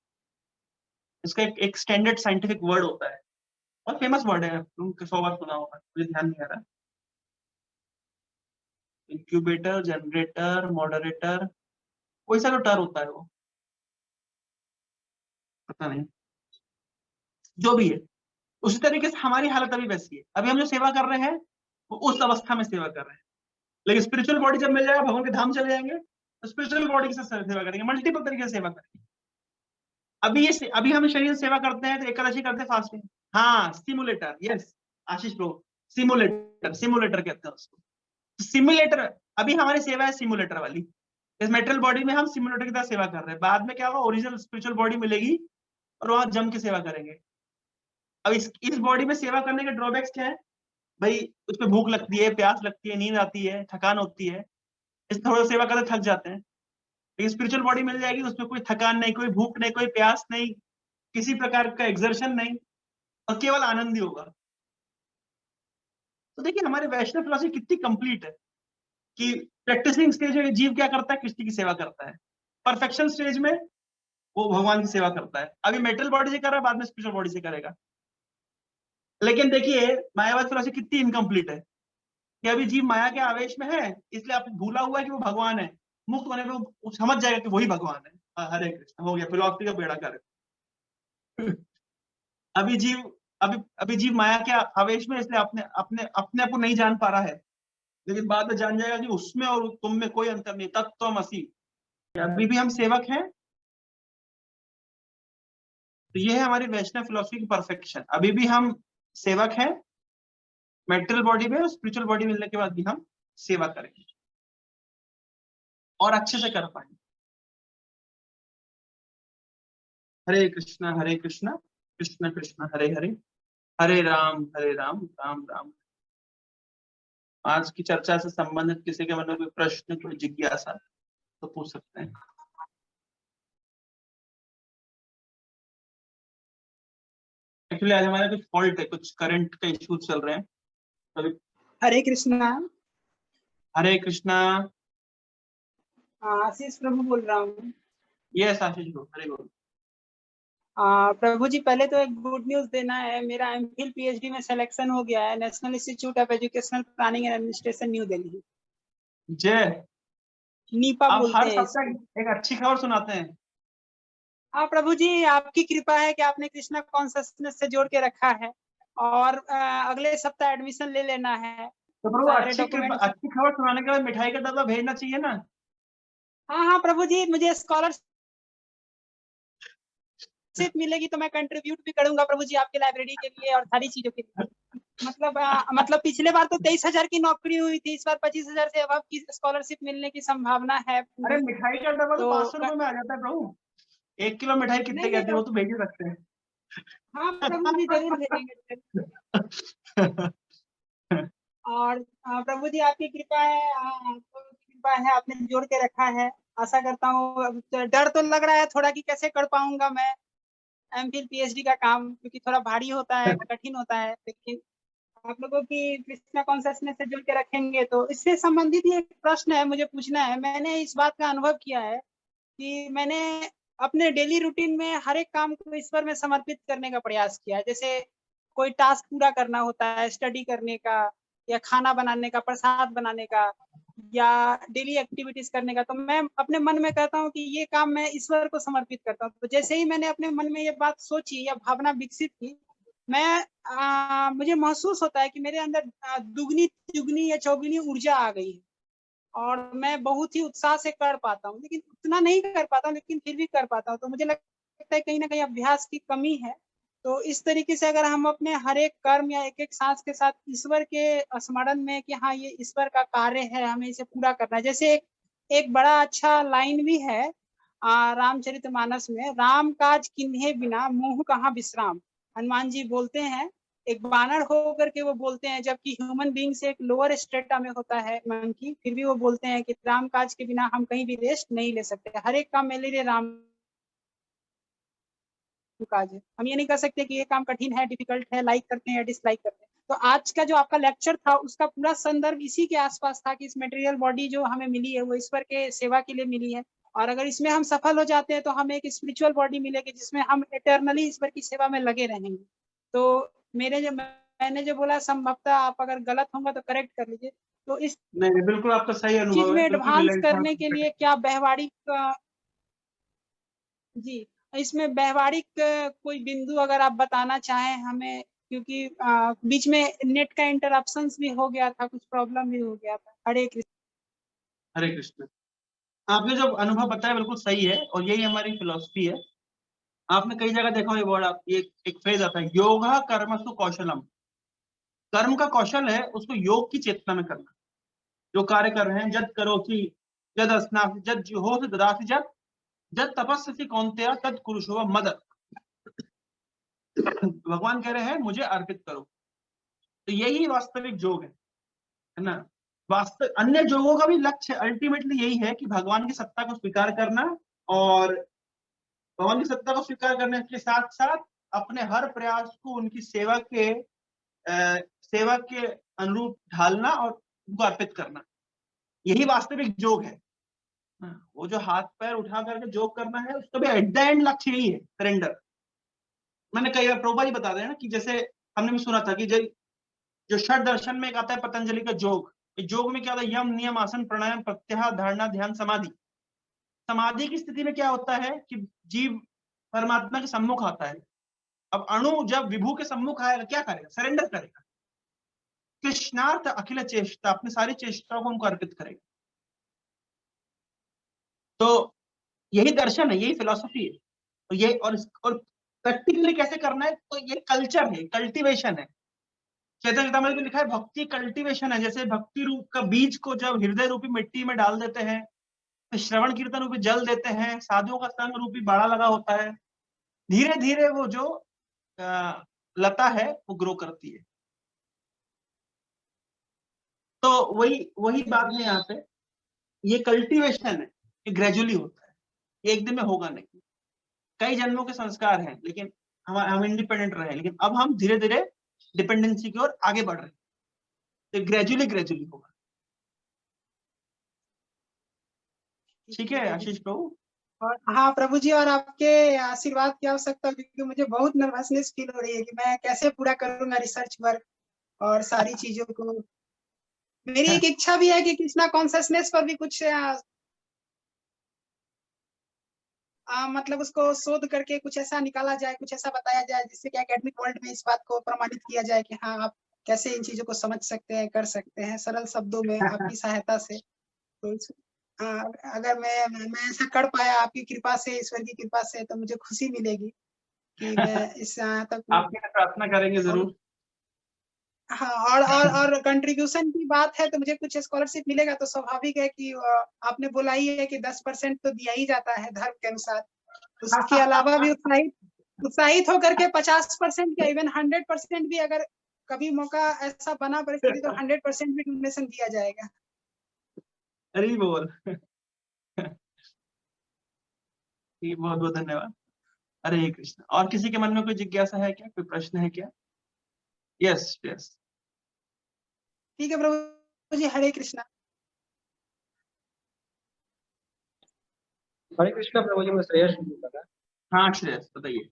इसका एक स्टैंडर्ड साइंटिफिक वर्ड होता है, बहुत फेमस वर्ड है, तुम 100 बार सुना होगा, मुझे ध्यान नहीं आ रहा। इंक्यूबेटर, जनरेटर, मॉडरेटर, कोई सा तो टर होता है वो, पता नहीं, जो भी है। उसी तरीके से हमारी हालत अभी वैसी है। अभी हम जो सेवा कर रहे हैं, वो उस अवस्था में सेवा कर रहे हैं, लेकिन स्पिरिचुअल बॉडी जब मिल जाएगा, भगवान के धाम चले जाएंगे, तो स्पिरिचुअल बॉडी के साथ सेवा करेंगे, मल्टीपल तरीके से सेवा करेंगे। अभी हम शरीर से सेवा करते हैं तो एकादशी करते हैं, फास्टिंग। हाँ, सिमुलेटर, यस आशीष प्रभु, सिमुलेटर, सिमुलेटर कहते हैं उसको। सिमुलेटर, अभी हमारी सेवा है सिमुलेटर वाली। इस मेटल बॉडी में हम सिमुलेटर की तरह सेवा कर रहे हैं, बाद में क्या होगा, ओरिजिनल स्पिरिचुअल बॉडी मिलेगी और वहां जम के सेवा करेंगे। अब इस बॉडी में सेवा करने के ड्रॉबैक्स क्या है भाई? उसमें भूख लगती है, प्यास लगती है, नींद आती है, थकान होती है, इस थोड़ा सेवा करते थक जाते हैं। लेकिन स्पिरिचुअल बॉडी मिल जाएगी, उसमें कोई थकान नहीं, कोई भूख नहीं, कोई प्यास नहीं, किसी प्रकार का एक्सर्शन नहीं, और केवल आनंद ही होगा। तो देखिए हमारे वैष्णव फिलॉसफी कितनी कंप्लीट है कि प्रैक्टिसिंग स्टेज में जीव क्या करता है, कृष्ण की सेवा करता है। परफेक्शन स्टेज में वो भगवान की सेवा करता है। अभी मेटल बॉडी से कर रहा है, बाद में स्पिरिचुअल बॉडी से करेगा। लेकिन देखिए मायावाद फिलॉसफी कितनी इनकम्प्लीट है कि अभी जीव माया के आवेश में है, इसलिए आप भूला हुआ है कि वो भगवान है। मुक्त होने पे वो समझ जाएगा कि वही भगवान है। हरे कृष्ण, हो गया, फिलॉसफी का बेड़ा कर। अभी जीव अभी अभी जीव माया के आवेश में, इसलिए अपने अपने अपने आप को नहीं जान पा रहा है, लेकिन बाद में जान जाएगा कि उसमें और तुम में कोई अंतर नहीं, तत्त्वमसि। अभी भी हम सेवक हैं। तो ये है हमारी वैष्णव फिलोसफी की परफेक्शन। अभी भी हम सेवक हैं, मेटेरियल बॉडी में, स्पिरिचुअल बॉडी मिलने के बाद भी हम सेवा करेंगे और अच्छे से कर पाएंगे। हरे कृष्णा कृष्ण कृष्ण हरे हरे, हरे राम राम राम। आज की चर्चा से संबंधित किसी के मन में कोई प्रश्न, कोई जिज्ञासा तो पूछ सकते हैं। एक्चुअली आज हमारा कुछ फॉल्ट है, कुछ करंट का इश्यू चल रहे हैं तो हरे कृष्णा। हरे कृष्णा। आशीष प्रभु बोल रहा हूँ। यस आशीष को हरे बोल। प्रभु जी, पहले तो एक गुड न्यूज देना है। मेरा एमफिल पीएचडी में सिलेक्शन हो गया है, national institute of educational planning and administration, new Delhi. जय। नीपा आप बोलते हर हैं सप्ताह इसको। एक अच्छी खबर सुनाते हैं। प्रभु जी, आपकी कृपा है कि आपने कृष्णा कॉन्शसनेस से जोड़ के रखा है, और अगले सप्ताह एडमिशन ले लेना है। तो प्रभु सारे डॉक्यूमेंट। अच्छी खबर सुनाने के बाद मिठाई का डब्बा भेजना चाहिए ना। हाँ प्रभु जी, मुझे स्कॉलरशिप मिलेगी तो मैं कंट्रीब्यूट भी करूंगा प्रभु जी, आपके लाइब्रेरी के लिए और सारी चीजों के लिए। मतलब पिछले बार तो 23,000 की नौकरी हुई थी, इस बार 25,000 से अब की स्कॉलरशिप मिलने की संभावना है पूरी। अरे मिठाई का डब्बा तो 500 तो रुपए में आ जाता है प्रभु। 1 किलो मिठाई कितने नहीं कहते हैं वो तो भेज ही सकते हैं। हाँ प्रभु जी, जरूर भेजेंगे। और प्रभु जी, आपकी कृपा है, आपने जोड़ के रखा है। आशा करता हूँ, डर तो लग रहा है थोड़ा कि कैसे कर पाऊंगा मैं एमफिल पीएचडी का काम, क्योंकि थोड़ा भारी होता है, कठिन होता है, लेकिन आप लोगों की कृष्णा कॉन्शसनेस से जुड़ के रखेंगे। तो इससे संबंधित ही एक प्रश्न है, मुझे पूछना है। मैंने इस बात का अनुभव किया है कि मैंने अपने डेली रूटीन में हर एक काम को ईश्वर में समर्पित करने का प्रयास किया है। जैसे कोई टास्क पूरा करना होता है, स्टडी करने का, या खाना बनाने का, प्रसाद बनाने का, या डेली एक्टिविटीज करने का, तो मैं अपने मन में कहता हूँ कि ये काम मैं ईश्वर को समर्पित करता हूँ। तो जैसे ही मैंने अपने मन में ये बात सोची या भावना विकसित की, मुझे महसूस होता है कि मेरे अंदर दुगनी तिगुनी या चौगुनी ऊर्जा आ गई है, और मैं बहुत ही उत्साह से कर पाता हूँ। लेकिन उतना नहीं कर पाता हूँ, लेकिन फिर भी कर पाता हूँ। तो मुझे लगता है कहीं ना कहीं अभ्यास की कमी है। तो इस तरीके से अगर हम अपने हर एक कर्म या एक एक सांस के साथ ईश्वर के स्मरण में कि हाँ ये ईश्वर का कार्य है, हमें इसे पूरा करना है। जैसे एक बड़ा अच्छा लाइन भी है रामचरितमानस में, राम काज किन्हे बिना मोह कहाँ विश्राम। हनुमान जी बोलते हैं, एक बानर होकर के वो बोलते हैं, जबकि ह्यूमन बीइंग से एक लोअर स्टेटा में होता है मंकी, फिर भी वो बोलते हैं कि राम काज के बिना हम कहीं भी रेस्ट नहीं ले सकते, हर एक काम मेरे लिए राम काज है। हम ये नहीं कर सकते कि ये काम कठिन है, डिफिकल्ट है, लाइक करते हैं या डिसलाइक करते हैं। तो आज का जो आपका लेक्चर था उसका पूरा संदर्भ इसी के आसपास था कि इस मटेरियल बॉडी जो हमें मिली है वो ईश्वर के सेवा के लिए मिली है, और अगर इसमें हम सफल हो जाते हैं तो हमें एक स्पिरिचुअल बॉडी मिलेगी जिसमें हम इटरनली ईश्वर की सेवा में लगे रहेंगे। तो मैंने जो बोला, संभवतः आप अगर गलत होंगे तो करेक्ट कर लीजिए। तो इस नहीं बिल्कुल आपका सही चीज अनुभव में है, बिल्कुल एडवांस रिलैक्स करने के लिए क्या व्यवहारिक जी, इसमें व्यवहारिक कोई बिंदु अगर आप बताना चाहें हमें, क्योंकि बीच में नेट का इंटरप्शंस भी हो गया था, कुछ प्रॉब्लम भी हो गया था। हरे कृष्ण। हरे कृष्ण। आपने जो अनुभव बताया बिल्कुल सही है और यही हमारी फिलॉसफी है। आपने कई जगह देखा ये वर्ड, आप ये एक फ्रेज आता है, योगा कर्मसु कौशलम। कर्म का कौशल है उसको योग की चेतना में करना। जो कार्य कर रहे हैं, जद करो कि जद अस्नासि जद जुहोसि ददासि जद तपस्यसि कौन्तेय तद कुरुषो मद। भगवान कह रहे हैं मुझे अर्पित करो। तो यही वास्तविक योग है ना। वास्तव अन्य योगों का भी लक्ष्य अल्टीमेटली यही है कि भगवान की सत्ता को स्वीकार करना, और भगवान की सत्ता को स्वीकार करने के साथ साथ अपने हर प्रयास को उनकी सेवा के अनुरूप ढालना और उनको अर्पित करना। यही वास्तविक योग है। वो जो हाथ पैर उठा करके योग करना है, उसका भी एट द एंड लक्ष्य यही है, सरेंडर। मैंने कई बार प्रभुपाद जी बता दें ना कि जैसे हमने भी सुना था कि जो षड दर्शन में एक आता है पतंजलि का योग। योग में क्या होता है, यम नियम आसन प्राणायाम प्रत्याहार धारणा ध्यान समाधि। समाधि की स्थिति में क्या होता है कि जीव परमात्मा के सम्मुख आता है। अब अणु जब विभू के सम्मुख आएगा क्या करेगा, सरेंडर करेगा। कृष्णार्थ अखिल चेष्टा, अपनी सारी चेष्टाओं को उनको अर्पित करेगा। तो यही दर्शन है, यही फिलॉसफी है। और ये और प्रैक्टिकली कैसे करना है, तो ये कल्चर है, कल्टीवेशन है। चैतन्य चेतामृत में लिखा है भक्ति कल्टीवेशन है। जैसे भक्ति रूप का बीज को जब हृदय रूपी मिट्टी में डाल देते हैं, तो श्रवण कीर्तन रूपी जल देते हैं, साधुओं का संग रूपी बाड़ा लगा होता है, धीरे धीरे वो जो लता है वो ग्रो करती है। तो वही बात में यहाँ पे ये कल्टीवेशन है, ये ग्रेजुअली होता है, ये एक दिन में होगा नहीं। कई जन्मों के संस्कार हैं, लेकिन हम इंडिपेंडेंट रहे, लेकिन अब हम धीरे धीरे डिपेंडेंसी की ओर आगे बढ़ रहे हैं, तो ग्रेजुअली होगा। ठीक है आशीष प्रभु। और हाँ प्रभु जी, और आपके आशीर्वाद की आवश्यकता, क्योंकि मुझे बहुत नर्वसनेस फील हो रही है कि मैं कैसे पूरा करूंगा रिसर्च वर्क और सारी चीजों को। मेरी एक इच्छा भी है कि कृष्णा कॉन्शियसनेस पर भी कुछ मतलब उसको शोध करके कुछ ऐसा निकाला जाए, कुछ ऐसा बताया जाए जिससे कि एकेडमिक वर्ल्ड में इस बात को प्रमाणित किया जाए कि हाँ आप कैसे इन चीजों को समझ सकते हैं, कर सकते हैं सरल शब्दों में आपकी सहायता से। तो अगर मैं ऐसा कर पाया आपकी कृपा से, ईश्वर की कृपा से, तो मुझे खुशी मिलेगी कि मैं इस तक आपके लिए प्रार्थना करेंगे जरूर। हाँ, और कंट्रीब्यूशन की बात है तो मुझे कुछ स्कॉलरशिप मिलेगा तो स्वाभाविक है कि आपने बोला ही है कि 10% तो दिया ही जाता है धर्म के अनुसार। उसके अलावा भी उत्साहित होकर के 50% या इवन 100% भी, अगर कभी मौका ऐसा बना परिस्थिति, तो 100% भी डोनेशन दिया जाएगा। अरे बोल बहुत बहुत धन्यवाद। हरे कृष्ण। और किसी के मन में कोई जिज्ञासा है क्या, कोई प्रश्न है क्या? Yes yes. ठीक है प्रभु जी, हरे कृष्णा। हरे कृष्णा प्रभु जी, मैं श्रेयस बोल रहा। हाँ श्रेयस बताइए।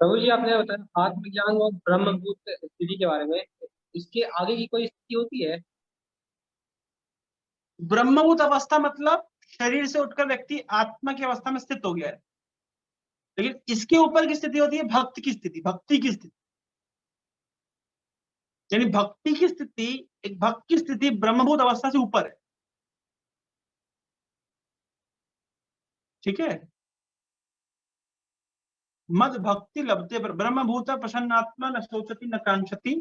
प्रभु जी आपने बताया आत्मज्ञान और ब्रह्मभूत स्थिति के बारे में, इसके आगे की कोई स्थिति होती है? ब्रह्मभूत अवस्था मतलब शरीर से उठकर व्यक्ति आत्मा की अवस्था में स्थित हो गया है, लेकिन इसके ऊपर की स्थिति होती है भक्ति की स्थिति। भक्ति की स्थिति यानी भक्ति की स्थिति, एक भक्त की स्थिति ब्रह्मभूत अवस्था से ऊपर है। ठीक है। मद भक्ति लभते ब्रह्मभूत प्रसन्नात्मा न शोचति न कांक्षति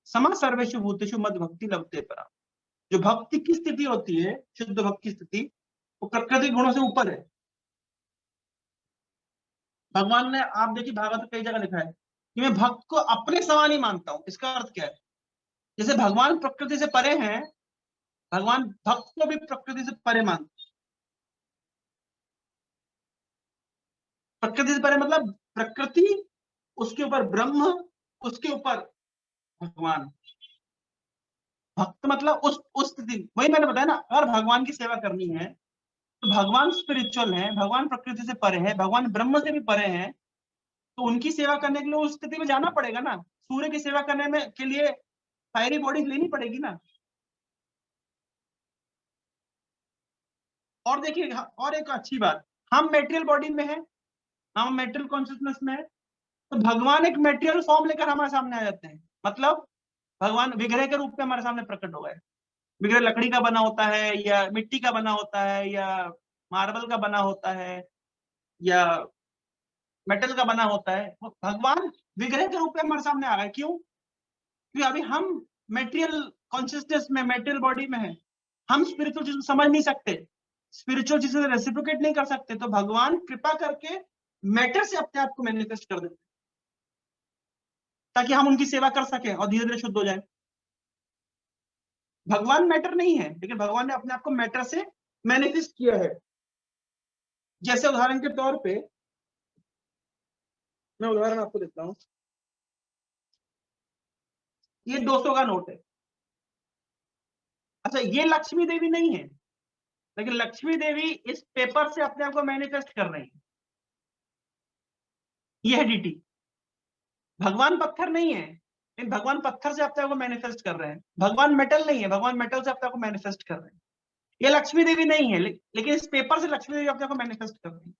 समा सर्वेषु भूतेषु मद भक्ति लभते परा। जो भक्ति की स्थिति होती है, शुद्ध भक्ति की स्थिति, वो प्रकृति गुणों से ऊपर है। भगवान ने, आप देखिए भागवत में कई जगह लिखा है कि मैं भक्त को अपने समान ही मानता हूं। इसका अर्थ क्या है? जैसे भगवान प्रकृति से परे हैं, भगवान भक्त को भी प्रकृति से परे मानते। प्रकृति से परे मतलब प्रकृति, उसके ऊपर ब्रह्म, उसके ऊपर भगवान। भक्त मतलब उस स्थिति, वही मैंने बताया ना। अगर भगवान की सेवा करनी है तो भगवान स्पिरिचुअल है, भगवान प्रकृति से परे है, भगवान ब्रह्म से भी परे हैं, तो उनकी सेवा करने के लिए उस स्थिति में जाना पड़ेगा ना। सूर्य की सेवा करने में के लिए फायरी बॉडी लेनी पड़ेगी ना। और देखिए, और एक अच्छी बात, हम मेटेरियल बॉडी में है, हम मेटेरियल कॉन्शियसनेस में है, तो भगवान एक मेटेरियल फॉर्म लेकर हमारे सामने आ जाते हैं। मतलब भगवान विग्रह के रूप में हमारे सामने प्रकट हो गए। विग्रह लकड़ी का बना होता है, या मिट्टी का बना होता है, या मार्बल का बना होता है, या मेटल का बना होता है। भगवान विग्रह के रूप में हमारे सामने आ गए। क्यों? क्योंकि अभी हम मेटेरियल कॉन्शियसनेस में, मेटेरियल बॉडी में है, हम स्पिरिचुअल चीज समझ नहीं सकते, स्पिरिचुअल चीज से रेसिप्रोकेट नहीं कर सकते। तो भगवान कृपा करके मैटर से अपने आप को मैनिफेस्ट कर देते, ताकि हम उनकी सेवा कर सकें और धीरे धीरे शुद्ध हो जाए। भगवान मैटर नहीं है, लेकिन भगवान ने अपने आप को मैटर से मैनिफेस्ट किया है। जैसे उदाहरण के तौर पे मैं उदाहरण आपको देता हूं। ये 200 का नोट है। अच्छा, ये लक्ष्मी देवी नहीं है, लेकिन लक्ष्मी देवी इस पेपर से अपने आप को मैनिफेस्ट कर रही है। ये है डीटी। भगवान पत्थर नहीं है, लेकिन भगवान पत्थर से अपने आप को मैनिफेस्ट कर रहे हैं। भगवान मेटल नहीं है, भगवान मेटल से अपने आप को मैनिफेस्ट कर रहे हैं। ये लक्ष्मी देवी नहीं है, लेकिन इस पेपर से लक्ष्मी देवी अपने आप को मैनिफेस्ट कर रही है।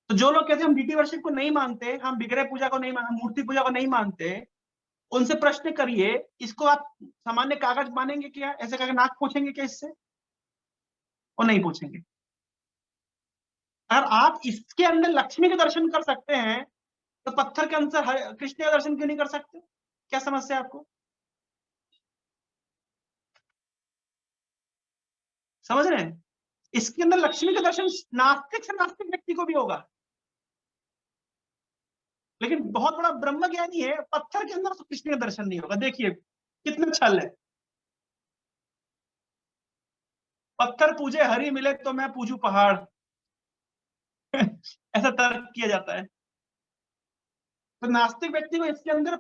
तो जो लोग कहते हैं हम डीटी वर्शिप को नहीं मानते, हम विग्रह पूजा को नहीं मानते, मूर्ति पूजा को नहीं मानते, उनसे प्रश्न करिए, इसको आप सामान्य कागज मानेंगे क्या? ऐसे करके नाक पूछेंगे क्या इससे? और नहीं पूछेंगे। अगर आप इसके अंदर लक्ष्मी के दर्शन कर सकते हैं, तो पत्थर के अंदर कृष्ण का दर्शन क्यों नहीं कर सकते? क्या समस्या है आपको? समझ रहे हैं? इसके अंदर लक्ष्मी का दर्शन नास्तिक से नास्तिक व्यक्ति को भी होगा। लेकिन बहुत बड़ा ब्रह्म ज्ञानी है, पत्थर के अंदर तो कृष्ण का दर्शन नहीं होगा। देखिए कितना छल है। पत्थर पूजे हरि मिले तो मैं पूजू पहाड़ ऐसा तर्क किया जाता है। तो नास्तिक व्यक्ति को इसके अंदर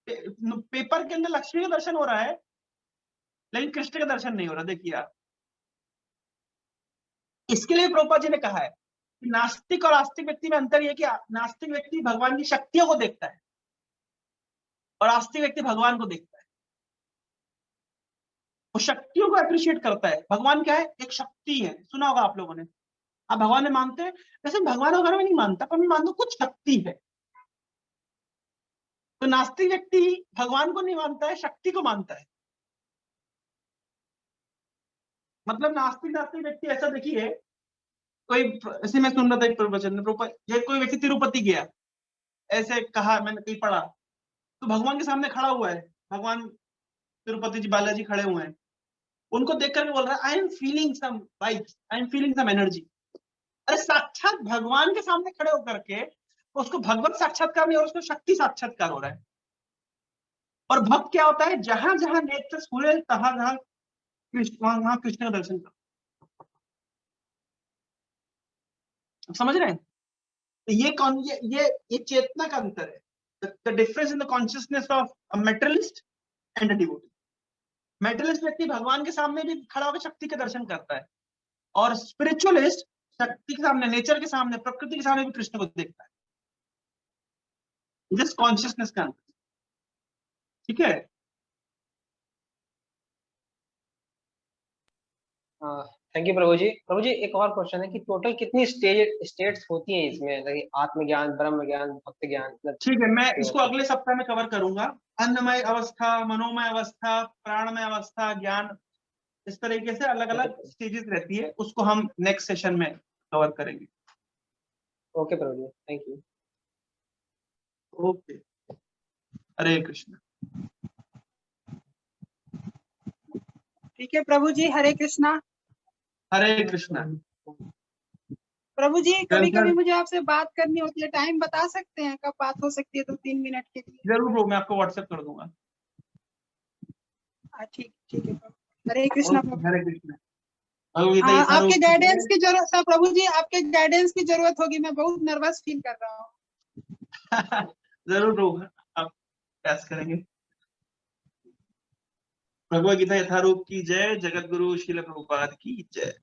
पेपर के अंदर लक्ष्मी का दर्शन हो रहा है, लेकिन कृष्ण का दर्शन नहीं हो रहा। देखिए आप, इसके लिए प्रभुपाद जी ने कहा है कि नास्तिक और आस्तिक व्यक्ति में अंतर यह कि नास्तिक व्यक्ति भगवान की शक्तियों को देखता है और आस्तिक व्यक्ति भगवान को देखता है। वो शक्तियों को अप्रिशिएट करता है। भगवान क्या है? एक शक्ति है। सुना होगा आप लोगों ने। आप भगवान में मानते हैं? वैसे भगवान वगैरह में नहीं मानता, पर मैं मानता हूं कुछ शक्ति है। तो नास्तिक व्यक्ति भगवान को नहीं मानता है, शक्ति को मानता है। मतलब नास्तिक व्यक्ति ऐसा, देखिए कोई, ऐसे मैं सुन रहा था एक प्रवचन में, कोई व्यक्ति तिरुपति गया, ऐसे कहा, मैंने कहीं पढ़ा, तो भगवान के सामने खड़ा हुआ है, भगवान तिरुपति जी बालाजी खड़े हुए हैं, उनको देख करके बोल रहा है I am feeling some vibes, I am feeling some energy. अरे साक्षात भगवान के सामने खड़े होकर के उसको भगवत साक्षात्कार नहीं हो रहा, उसको शक्ति साक्षात्कार हो रहा है। और भक्त क्या होता है? जहां जहां नेत्र सूर्य, तहां जहां कृष्ण, वहां कृष्ण का दर्शन करो। समझ रहे हैं? तो ये चेतना का अंतर है। The difference in the consciousness of a materialist and a devotee. Materialist व्यक्ति भगवान के सामने भी खड़ा होकर शक्ति के दर्शन करता है, और स्पिरिचुअलिस्ट शक्ति के सामने, नेचर के सामने, प्रकृति के सामने भी कृष्ण को देखता है। जस्ट कॉन्शियसनेस का अंतर। ठीक है? थैंक यू प्रभु जी। प्रभु जी एक और क्वेश्चन है कि टोटल कितनी स्टेट्स होती हैं इसमें, जैसे आत्मज्ञान, ब्रह्म ज्ञान, भक्त ज्ञान? ठीक है, मैं इसको अगले सप्ताह में कवर करूंगा। अन्नमय अवस्था, मनोमय अवस्था, प्राणमय अवस्था, ज्ञान, इस तरीके से अलग अलग स्टेजेस रहती है, उसको हम नेक्स्ट सेशन में कवर करेंगे। Okay Prabhu ji, thank you. Okay, Hare Krishna. ठीक है प्रभु जी, हरे कृष्णा। हरे कृष्ण। प्रभु जी कभी चल, कभी मुझे आपसे बात करनी होती है, टाइम बता सकते हैं कब बात हो सकती है? 2-3 मिनट के लिए। जरूर ब्रो, मैं आपको व्हाट्सएप कर दूंगा। ठीक ठीक है प्रभु। हरे कृष्णा प्रभु। हरे कृष्ण। भगवद्गीता आपके यथारूप गाइडेंस की जरूरत है प्रभु जी, आपके गाइडेंस की जरूरत होगी, मैं बहुत नर्वस फील कर रहा हूँ। जरूर ब्रो, आप प्रयास करेंगे। भगवद्गीता यथारूप की जय। जगत गुरु श्रील प्रभुपाद की जय।